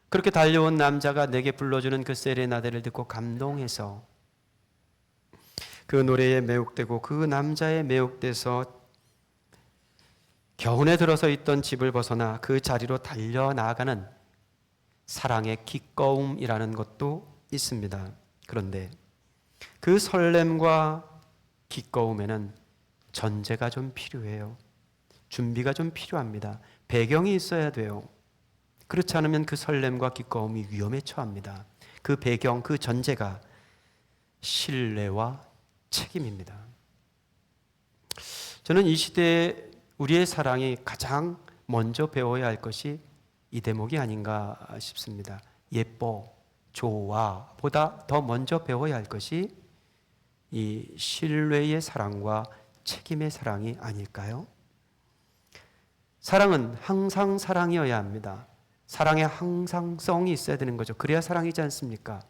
그렇게 달려온 남자가 내게 불러주는 그 세레나데를 듣고 감동해서 그 노래에 매혹되고 그 남자에 매혹돼서 겨우내 들어서 있던 집을 벗어나 그 자리로 달려나가는 사랑의 기꺼움이라는 것도 있습니다. 그런데 그 설렘과 기꺼움에는 전제가 좀 필요해요. 준비가 좀 필요합니다. 배경이 있어야 돼요. 그렇지 않으면 그 설렘과 기꺼움이 위험에 처합니다. 그 배경, 그 전제가 신뢰와 책임입니다. 저는 이 시대에 우리의 사랑이 가장 먼저 배워야 할 것이 이 대목이 아닌가 싶습니다. 예뻐, 좋아 보다 더 먼저 배워야 할 것이 이 신뢰의 사랑과 책임의 사랑이 아닐까요? 사랑은 항상 사랑이어야 합니다. 사랑에 항상성이 있어야 되는 거죠. 그래야 사랑이지 않습니까?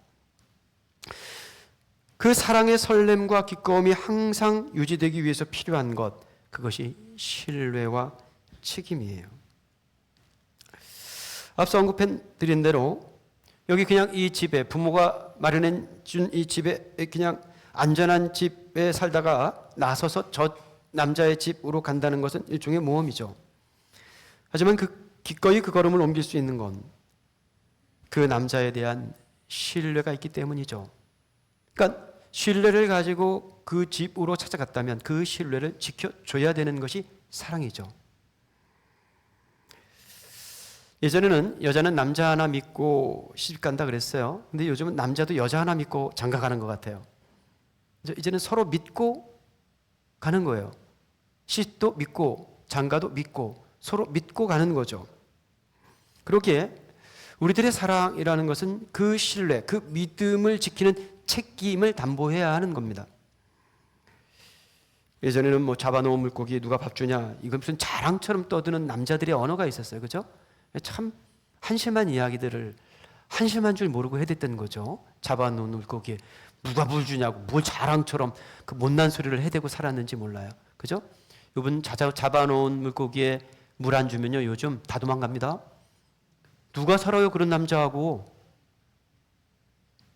그 사랑의 설렘과 기꺼움이 항상 유지되기 위해서 필요한 것, 그것이 신뢰와 책임이에요. 앞서 언급해드린 대로 여기 그냥 이 집에 부모가 마련해 준 이 집에 그냥 안전한 집에 살다가 나서서 저 남자의 집으로 간다는 것은 일종의 모험이죠. 하지만 기꺼이 그 걸음을 옮길 수 있는 건 그 남자에 대한 신뢰가 있기 때문이죠. 그러니까 신뢰를 가지고 그 집으로 찾아갔다면 그 신뢰를 지켜줘야 되는 것이 사랑이죠. 예전에는 여자는 남자 하나 믿고 시집 간다 그랬어요. 근데 요즘은 남자도 여자 하나 믿고 장가 가는 것 같아요. 이제는 서로 믿고 가는 거예요. 시집도 믿고 장가도 믿고 서로 믿고 가는 거죠. 그렇기에 우리들의 사랑이라는 것은 그 신뢰, 그 믿음을 지키는 책임을 담보해야 하는 겁니다. 예전에는 뭐 잡아놓은 물고기 누가 밥 주냐, 이건 무슨 자랑처럼 떠드는 남자들의 언어가 있었어요. 그죠? 참 한심한 이야기들을 한심한 줄 모르고 해댔던 거죠. 잡아놓은 물고기에 누가 물 주냐고 뭘 자랑처럼 그 못난 소리를 해대고 살았는지 몰라요. 그죠? 이분 잡아놓은 물고기에 물 안 주면요 요즘 다 도망갑니다. 누가 살아요 그런 남자하고?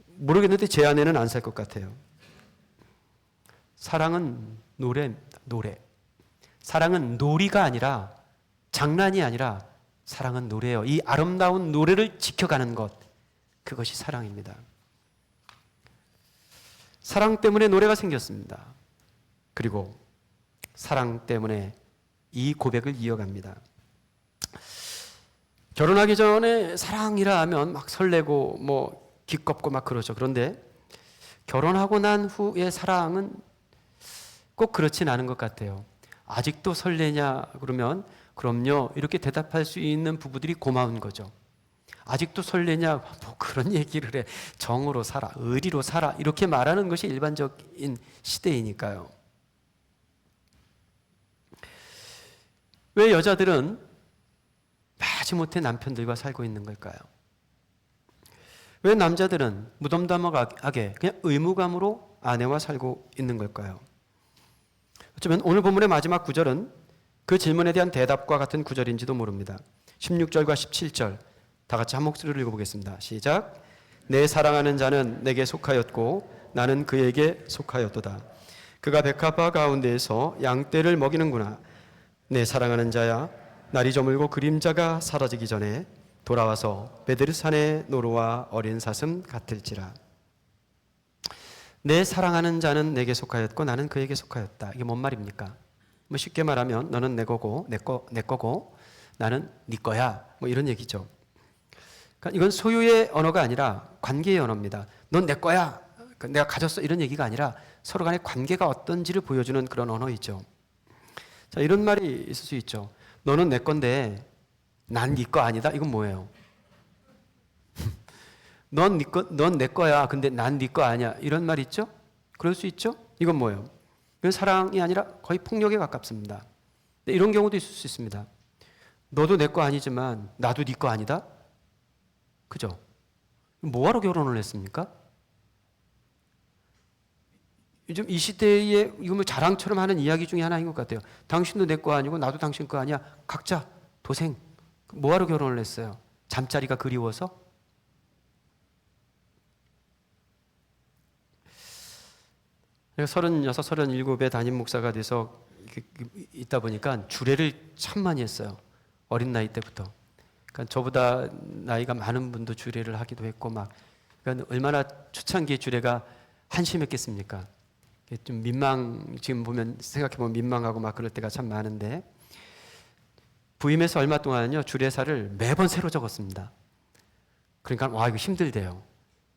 모르겠는데 제 아내는 안 살 것 같아요. 사랑은 노래입니다. 노래. 사랑은 놀이가 아니라 장난이 아니라 사랑은 노래예요. 이 아름다운 노래를 지켜가는 것, 그것이 사랑입니다. 사랑 때문에 노래가 생겼습니다. 그리고 사랑 때문에 이 고백을 이어갑니다. 결혼하기 전에 사랑이라 하면 막 설레고 뭐 기껍고 막 그러죠. 그런데 결혼하고 난 후의 사랑은 꼭 그렇진 않은 것 같아요. 아직도 설레냐 그러면 그럼요 이렇게 대답할 수 있는 부부들이 고마운 거죠. 아직도 설레냐 뭐 그런 얘기를 해. 정으로 살아, 의리로 살아 이렇게 말하는 것이 일반적인 시대이니까요. 왜 여자들은 마지못해 남편들과 살고 있는 걸까요? 왜 남자들은 무덤덤하게 그냥 의무감으로 아내와 살고 있는 걸까요? 어쩌면 오늘 본문의 마지막 구절은 그 질문에 대한 대답과 같은 구절인지도 모릅니다. 16절과 17절 다 같이 한 목소리로 읽어보겠습니다. 시작. 내 사랑하는 자는 내게 속하였고 나는 그에게 속하였도다. 그가 백합화 가운데에서 양떼를 먹이는구나. 내 사랑하는 자야, 날이 저물고 그림자가 사라지기 전에 돌아와서 베드르산의 노루와 어린 사슴 같을지라. 내 사랑하는 자는 내게 속하였고 나는 그에게 속하였다. 이게 뭔 말입니까? 뭐 쉽게 말하면 너는 내 거고 내 거고 나는 네 거야. 뭐 이런 얘기죠. 그러니까 이건 소유의 언어가 아니라 관계의 언어입니다. 넌 내 거야. 내가 가졌어. 이런 얘기가 아니라 서로 간의 관계가 어떤지를 보여주는 그런 언어이죠. 자, 이런 말이 있을 수 있죠. 너는 내 건데 난 네 거 아니다. 이건 뭐예요? 넌 내 거야. 근데 난 네 거 아니야. 이런 말 있죠? 그럴 수 있죠? 이건 뭐예요? 이건 사랑이 아니라 거의 폭력에 가깝습니다. 이런 경우도 있을 수 있습니다. 너도 내 거 아니지만 나도 네 거 아니다? 그죠? 뭐하러 결혼을 했습니까? 요즘 이 시대에 이거 뭐 자랑처럼 하는 이야기 중에 하나인 것 같아요. 당신도 내 거 아니고 나도 당신 거 아니야. 각자 도생. 뭐하러 결혼을 했어요? 잠자리가 그리워서? 내가 36, 37에 담임 목사가 돼서 있다 보니까 주례를 참 많이 했어요. 어린 나이 때부터. 그러니까 저보다 나이가 많은 분도 주례를 하기도 했고 막. 그러니까 얼마나 초창기에 주례가 한심했겠습니까? 좀 지금 보면 생각해보면 민망하고 막 그럴 때가 참 많은데 부임해서 얼마 동안요 주례사를 매번 새로 적었습니다. 그러니까 와 이거 힘들대요.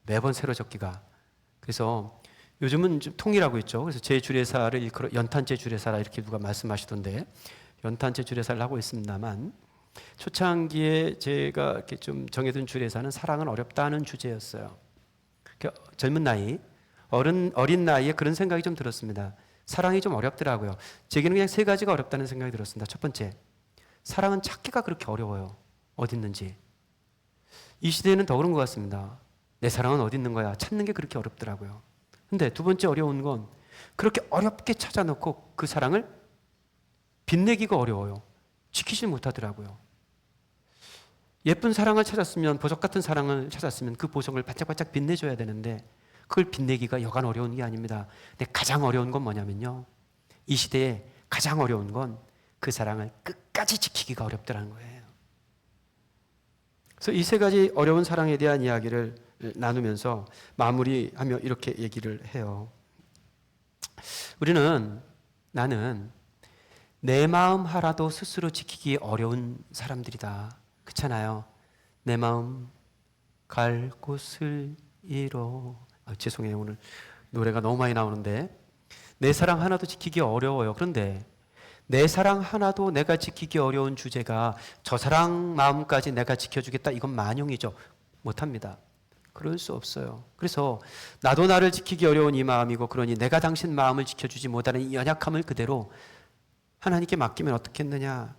매번 새로 적기가. 그래서 요즘은 좀 통일하고 있죠. 그래서 제 주례사를 일컬어 연탄재 주례사라 이렇게 누가 말씀하시던데 연탄재 주례사를 하고 있습니다만 초창기에 제가 이렇게 좀 정해둔 주례사는 사랑은 어렵다는 주제였어요. 그러니까 젊은 나이 어린 나이에 그런 생각이 좀 들었습니다. 사랑이 좀 어렵더라고요. 제게는 그냥 세 가지가 어렵다는 생각이 들었습니다. 첫 번째, 사랑은 찾기가 그렇게 어려워요. 어디 있는지. 이 시대에는 더 그런 것 같습니다. 내 사랑은 어디 있는 거야? 찾는 게 그렇게 어렵더라고요. 근데 두 번째 어려운 건 그렇게 어렵게 찾아놓고 그 사랑을 빛내기가 어려워요. 지키지 못하더라고요. 예쁜 사랑을 찾았으면, 보석 같은 사랑을 찾았으면 그 보석을 반짝반짝 빛내줘야 되는데 그걸 빛내기가 여간 어려운 게 아닙니다. 근데 가장 어려운 건 뭐냐면요, 이 시대에 가장 어려운 건 그 사랑을 끝까지 지키기가 어렵다는 거예요. 그래서 이 세 가지 어려운 사랑에 대한 이야기를 나누면서 마무리하며 이렇게 얘기를 해요. 나는 내 마음 하나도 스스로 지키기 어려운 사람들이다. 그렇잖아요. 내 마음 갈 곳을 잃어. 죄송해요. 오늘 노래가 너무 많이 나오는데 내 사랑 하나도 지키기 어려워요. 그런데 내 사랑 하나도 내가 지키기 어려운 주제가 저 사랑 마음까지 내가 지켜주겠다, 이건 만용이죠. 못합니다. 그럴 수 없어요. 그래서 나도 나를 지키기 어려운 이 마음이고, 그러니 내가 당신 마음을 지켜주지 못하는 이 연약함을 그대로 하나님께 맡기면 어떻겠느냐.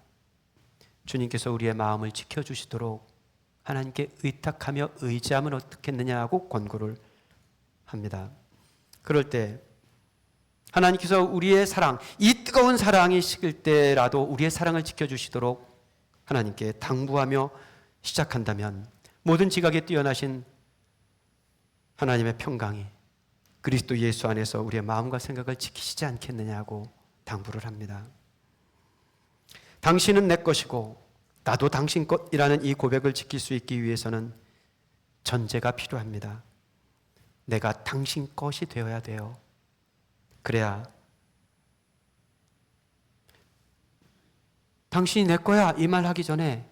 주님께서 우리의 마음을 지켜주시도록 하나님께 의탁하며 의지하면 어떻겠느냐 하고 권고를 합니다. 그럴 때 하나님께서 우리의 사랑, 이 뜨거운 사랑이 식을 때라도 우리의 사랑을 지켜주시도록 하나님께 당부하며 시작한다면 모든 지각에 뛰어나신 하나님의 평강이 그리스도 예수 안에서 우리의 마음과 생각을 지키시지 않겠느냐고 당부를 합니다. 당신은 내 것이고 나도 당신 것이라는 이 고백을 지킬 수 있기 위해서는 전제가 필요합니다. 내가 당신 것이 되어야 돼요. 그래야 당신이 내 거야 이 말 하기 전에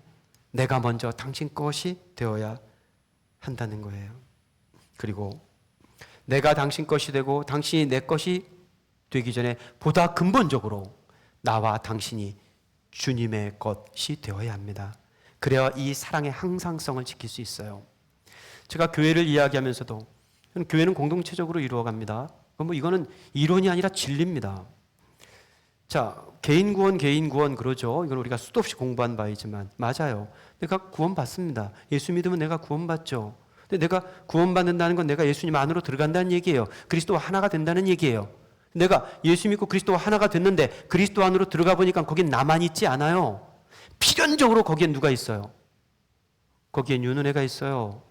내가 먼저 당신 것이 되어야 한다는 거예요. 그리고 내가 당신 것이 되고 당신이 내 것이 되기 전에 보다 근본적으로 나와 당신이 주님의 것이 되어야 합니다. 그래야 이 사랑의 항상성을 지킬 수 있어요. 제가 교회를 이야기하면서도 교회는 공동체적으로 이루어갑니다. 이거는 이론이 아니라 진리입니다. 자, 개인 구원 그러죠. 이건 우리가 수도 없이 공부한 바이지만 맞아요. 내가 구원받습니다. 예수 믿으면 내가 구원받죠. 근데 내가 구원받는다는 건 내가 예수님 안으로 들어간다는 얘기예요. 그리스도와 하나가 된다는 얘기예요. 내가 예수 믿고 그리스도와 하나가 됐는데 그리스도 안으로 들어가 보니까 거긴 나만 있지 않아요. 필연적으로 거기엔 누가 있어요? 거기엔 윤은혜가 있어요.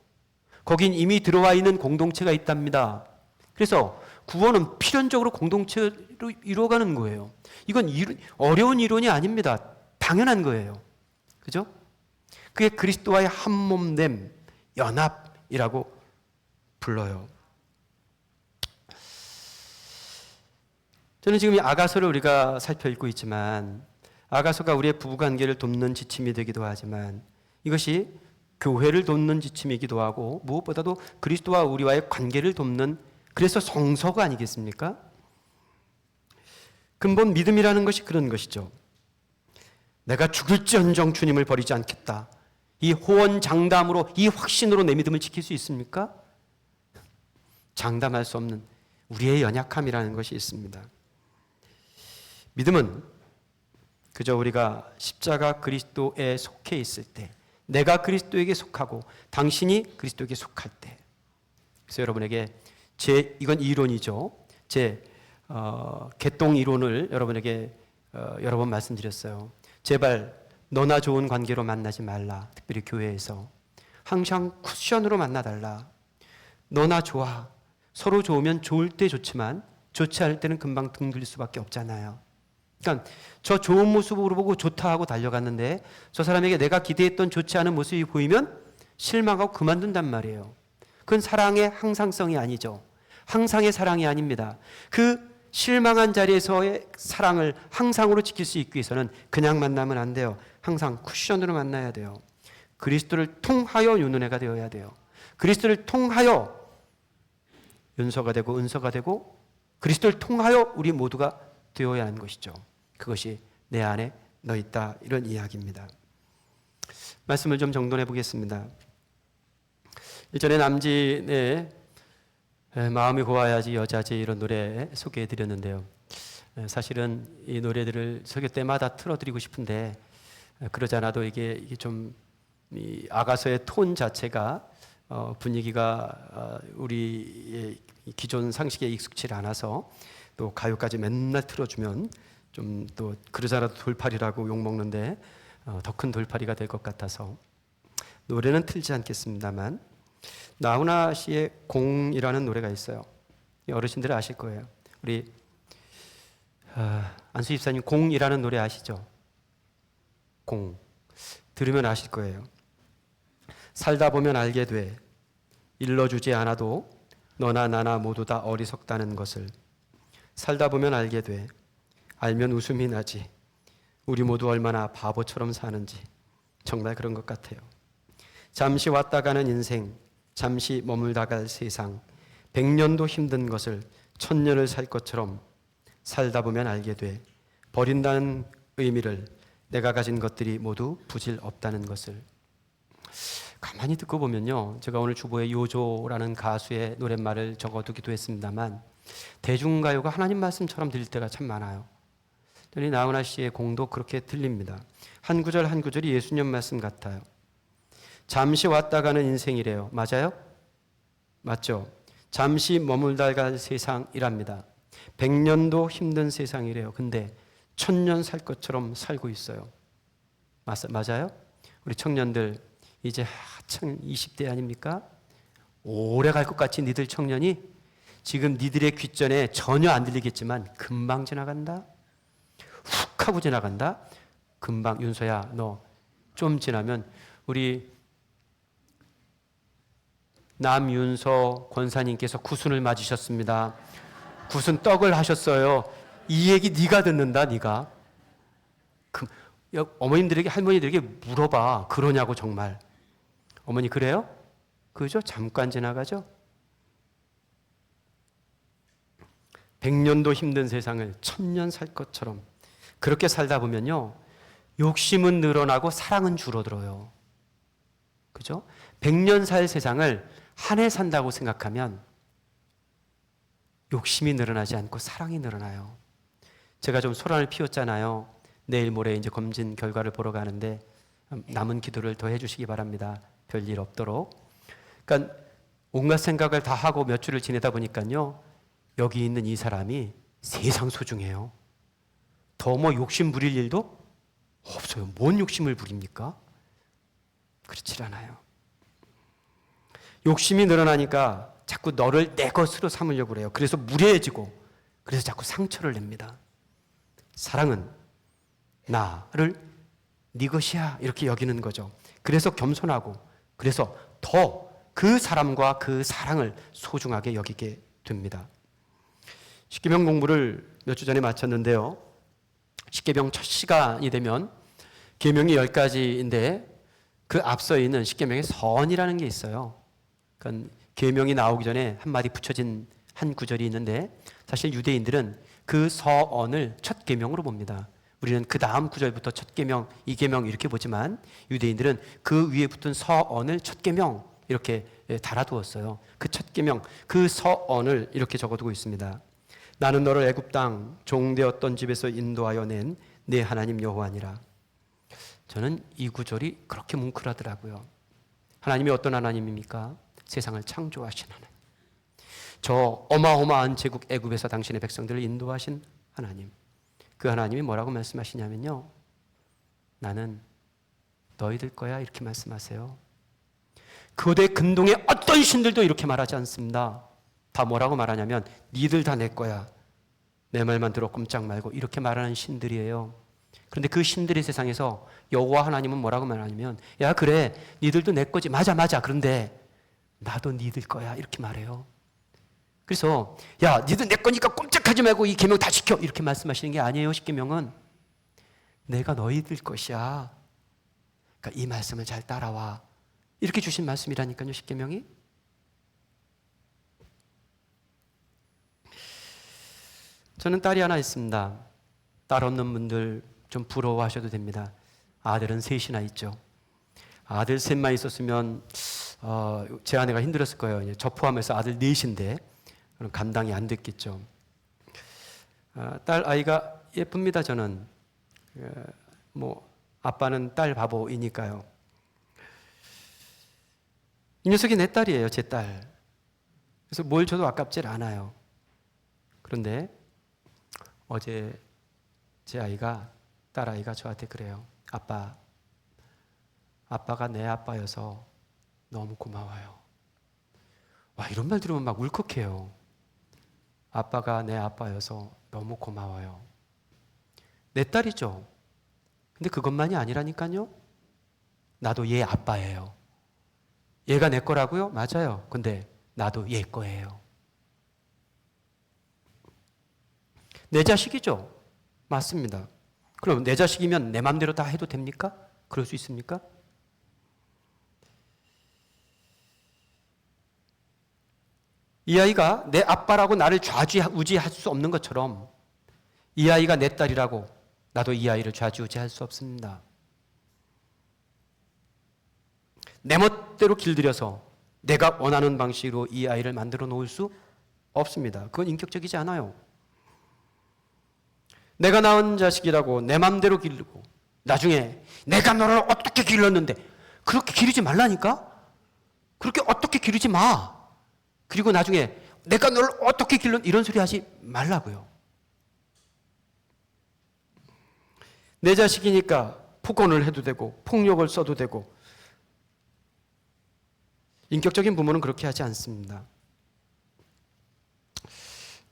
거긴 이미 들어와 있는 공동체가 있답니다. 그래서 구원은 필연적으로 공동체로 이루어가는 거예요. 이건 어려운 이론이 아닙니다. 당연한 거예요. 그죠? 그게 그리스도와의 한몸됨, 연합이라고 불러요. 저는 지금 이 아가서를 우리가 살펴 읽고 있지만 아가서가 우리의 부부관계를 돕는 지침이 되기도 하지만 이것이 교회를 돕는 지침이기도 하고 무엇보다도 그리스도와 우리와의 관계를 돕는, 그래서 성서가 아니겠습니까? 근본 믿음이라는 것이 그런 것이죠. 내가 죽을지언정 주님을 버리지 않겠다. 이 호언장담으로, 이 확신으로 내 믿음을 지킬 수 있습니까? 장담할 수 없는 우리의 연약함이라는 것이 있습니다. 믿음은 그저 우리가 십자가 그리스도에 속해 있을 때, 내가 그리스도에게 속하고 당신이 그리스도에게 속할 때. 그래서 여러분에게 이건 이론이죠. 개똥 이론을 여러분에게 여러 번 말씀드렸어요. 제발 너나 좋은 관계로 만나지 말라. 특별히 교회에서 항상 쿠션으로 만나달라. 너나 좋아. 서로 좋으면 좋을 때 좋지만 좋지 않을 때는 금방 등 돌릴 수밖에 없잖아요. 그러니까 저 좋은 모습으로 보고 좋다 하고 달려갔는데 저 사람에게 내가 기대했던 좋지 않은 모습이 보이면 실망하고 그만둔단 말이에요. 그건 사랑의 항상성이 아니죠. 항상의 사랑이 아닙니다. 그 실망한 자리에서의 사랑을 항상으로 지킬 수 있기 위해서는 그냥 만나면 안 돼요. 항상 쿠션으로 만나야 돼요. 그리스도를 통하여 윤은혜가 되어야 돼요. 그리스도를 통하여 윤서가 되고 은서가 되고 그리스도를 통하여 우리 모두가 되어야 하는 것이죠. 그것이 내 안에 너 있다, 이런 이야기입니다. 말씀을 좀 정돈해 보겠습니다. 일전에 남진의 마음이 고와야지 여자지 이런 노래 소개해 드렸는데요. 사실은 이 노래들을 설교 때마다 틀어드리고 싶은데 그러지 않아도 이게 좀 이 아가서의 톤 자체가 분위기가 우리의 기존 상식에 익숙치 않아서 또 가요까지 맨날 틀어주면 좀 또 그러지 않아도 돌팔이라고 욕먹는데 더 큰 돌팔이가 될 것 같아서 노래는 틀지 않겠습니다만 나훈아 씨의 공이라는 노래가 있어요. 어르신들은 아실 거예요. 우리 안수 집사님 공이라는 노래 아시죠? 공 들으면 아실 거예요. 살다 보면 알게 돼 일러주지 않아도 너나 나나 모두 다 어리석다는 것을 살다 보면 알게 돼 알면 웃음이 나지 우리 모두 얼마나 바보처럼 사는지 정말 그런 것 같아요. 잠시 왔다 가는 인생 잠시 머물다 갈 세상 100년도 힘든 것을 1000년을 살 것처럼 살다 보면 알게 돼 버린다는 의미를 내가 가진 것들이 모두 부질 없다는 것을. 가만히 듣고 보면요, 제가 오늘 주보에 요조라는 가수의 노랫말을 적어두기도 했습니다만 대중가요가 하나님 말씀처럼 들릴 때가 참 많아요. 우리 나훈아 씨의 공도 그렇게 들립니다. 한 구절 한 구절이 예수님 말씀 같아요. 잠시 왔다 가는 인생이래요. 맞아요? 맞죠? 잠시 머물다 갈 세상이랍니다. 100년도 힘든 세상이래요. 근데 1000년 살 것처럼 살고 있어요. 맞아요? 우리 청년들 이제 한창 20대 아닙니까? 오래 갈 것 같이 니들 청년이 지금 니들의 귓전에 전혀 안 들리겠지만 금방 지나간다? 훅 하고 지나간다? 금방. 윤서야, 너 좀 지나면 우리 남윤서 권사님께서 구순을 맞으셨습니다. 구순 떡을 하셨어요. 이 얘기 네가 듣는다, 네가. 어머님들에게, 할머니들에게 물어봐. 그러냐고 정말. 어머니 그래요? 그죠? 잠깐 지나가죠? 100년도 힘든 세상을 1000년 살 것처럼 그렇게 살다 보면요, 욕심은 늘어나고 사랑은 줄어들어요. 그죠? 100년 살 세상을 한 해 산다고 생각하면 욕심이 늘어나지 않고 사랑이 늘어나요. 제가 좀 소란을 피웠잖아요. 내일 모레 이제 검진 결과를 보러 가는데 남은 기도를 더 해주시기 바랍니다. 별일 없도록. 그러니까 온갖 생각을 다 하고 몇 주를 지내다 보니까요, 여기 있는 이 사람이 세상 소중해요. 더 뭐 욕심 부릴 일도 없어요. 뭔 욕심을 부립니까? 그렇지 않아요. 욕심이 늘어나니까 자꾸 너를 내 것으로 삼으려고 그래요. 그래서 무례해지고, 그래서 자꾸 상처를 냅니다. 사랑은 나를 네 것이야 이렇게 여기는 거죠. 그래서 겸손하고, 그래서 더 그 사람과 그 사랑을 소중하게 여기게 됩니다. 십계명 공부를 몇 주 전에 마쳤는데요, 십계명 첫 시간이 되면 계명이 10가지인데 그 앞서 있는 십계명의 선이라는 게 있어요. 그러니까 계명이 나오기 전에 한마디 붙여진 한 구절이 있는데, 사실 유대인들은 그 서언을 첫 계명으로 봅니다. 우리는 그 다음 구절부터 첫 계명, 이 계명 이렇게 보지만 유대인들은 그 위에 붙은 서언을 첫 계명 이렇게 달아두었어요. 그 첫 계명, 그 서언을 이렇게 적어두고 있습니다. 나는 너를 애굽 땅 종되었던 집에서 인도하여 낸 내 하나님 여호와니라. 저는 이 구절이 그렇게 뭉클하더라고요. 하나님이 어떤 하나님입니까? 세상을 창조하신 하나님. 저 어마어마한 제국 애굽에서 당신의 백성들을 인도하신 하나님. 그 하나님이 뭐라고 말씀하시냐면요, 나는 너희들 거야 이렇게 말씀하세요. 고대 근동의 어떤 신들도 이렇게 말하지 않습니다. 다 뭐라고 말하냐면 니들 다 내 거야, 내 말만 들어 꼼짝 말고, 이렇게 말하는 신들이에요. 그런데 그 신들의 세상에서 여호와 하나님은 뭐라고 말하냐면, 야 그래 니들도 내 거지, 맞아 그런데 나도 니들 거야 이렇게 말해요. 그래서 야 니들 내 거니까 꼼짝하지 말고 이 계명 다 지켜 이렇게 말씀하시는 게 아니에요. 십계명은 내가 너희들 것이야, 그러니까 이 말씀을 잘 따라와 이렇게 주신 말씀이라니까요. 십계명이. 저는 딸이 하나 있습니다. 딸 없는 분들 좀 부러워하셔도 됩니다. 아들은 셋이나 있죠. 아들 셋만 있었으면 제 아내가 힘들었을 거예요. 저 포함해서 아들 넷인데 그럼 감당이 안 됐겠죠. 딸 아이가 예쁩니다. 저는 뭐 아빠는 딸 바보이니까요. 이 녀석이 내 딸이에요. 제 딸. 그래서 뭘 줘도 아깝질 않아요. 그런데 어제 제 아이가, 딸 아이가 저한테 그래요. 아빠, 아빠가 내 아빠여서 너무 고마워요. 와, 이런 말 들으면 막 울컥해요. 아빠가 내 아빠여서 너무 고마워요. 내 딸이죠. 근데 그것만이 아니라니까요. 나도 얘 아빠예요. 얘가 내 거라고요? 맞아요. 근데 나도 얘 거예요. 내 자식이죠. 맞습니다. 그럼 내 자식이면 내 마음대로 다 해도 됩니까? 그럴 수 있습니까? 이 아이가 내 아빠라고 나를 좌지우지할 수 없는 것처럼 이 아이가 내 딸이라고 나도 이 아이를 좌지우지할 수 없습니다. 내 멋대로 길들여서 내가 원하는 방식으로 이 아이를 만들어 놓을 수 없습니다. 그건 인격적이지 않아요. 내가 낳은 자식이라고 내 맘대로 기르고 나중에 내가 너를 어떻게 길렀는데 그렇게 기르지 말라니까? 그렇게 어떻게 기르지 마. 그리고 나중에 내가 너를 어떻게 길렀는데 이런 소리 하지 말라고요. 내 자식이니까 폭언을 해도 되고 폭력을 써도 되고 인격적인 부모는 그렇게 하지 않습니다.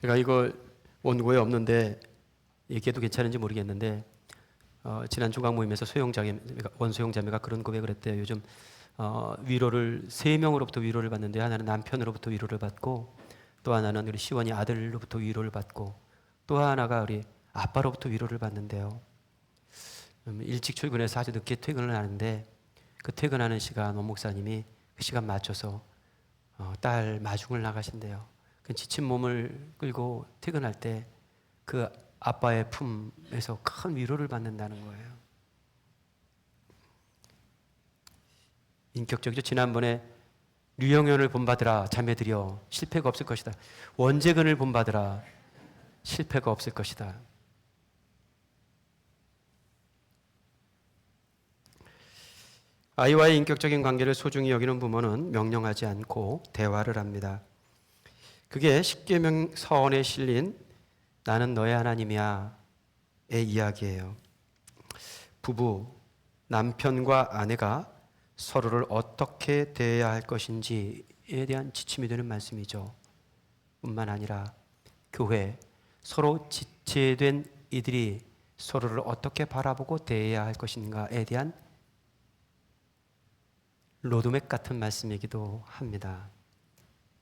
제가 이거 원고에 없는데 얘기해도 괜찮은지 모르겠는데 지난 조각 모임에서 원소영 자매가 그런 고백을 했대요. 요즘 위로를 3명으로부터 위로를 받는데 하나는 남편으로부터 위로를 받고 또 하나는 우리 시원이 아들로부터 위로를 받고 또 하나가 우리 아빠로부터 위로를 받는데요. 일찍 출근해서 아주 늦게 퇴근을 하는데 그 퇴근하는 시간 원 목사님이 그 시간 맞춰서 딸 마중을 나가신대요. 그 지친 몸을 끌고 퇴근할 때 그 아빠의 품에서 큰 위로를 받는다는 거예요. 인격적이죠. 지난번에 류영현을 본받으라 자매들이여 실패가 없을 것이다. 원재근을 본받으라 실패가 없을 것이다. 아이와의 인격적인 관계를 소중히 여기는 부모는 명령하지 않고 대화를 합니다. 그게 십계명 서원에 실린 나는 너의 하나님이야의 이야기예요. 부부, 남편과 아내가 서로를 어떻게 대해야 할 것인지에 대한 지침이 되는 말씀이죠. 뿐만 아니라 교회, 서로 지체된 이들이 서로를 어떻게 바라보고 대해야 할 것인가에 대한 로드맵 같은 말씀이기도 합니다.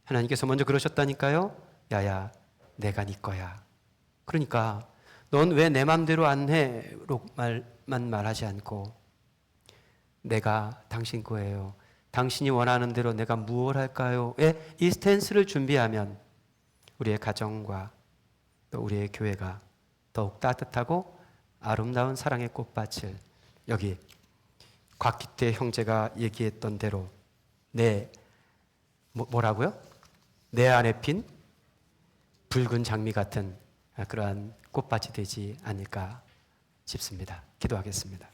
하나님께서 먼저 그러셨다니까요. 야야, 내가 네 거야. 그러니까 넌 왜 내 맘대로 안 해? 만 말하지 않고 내가 당신 거예요. 당신이 원하는 대로 내가 무엇을 할까요? 이 스탠스를 준비하면 우리의 가정과 또 우리의 교회가 더욱 따뜻하고 아름다운 사랑의 꽃밭을 여기 곽기태 형제가 얘기했던 대로 뭐라고요? 내 안에 핀 붉은 장미 같은 그러한 꽃밭이 되지 않을까 싶습니다. 기도하겠습니다.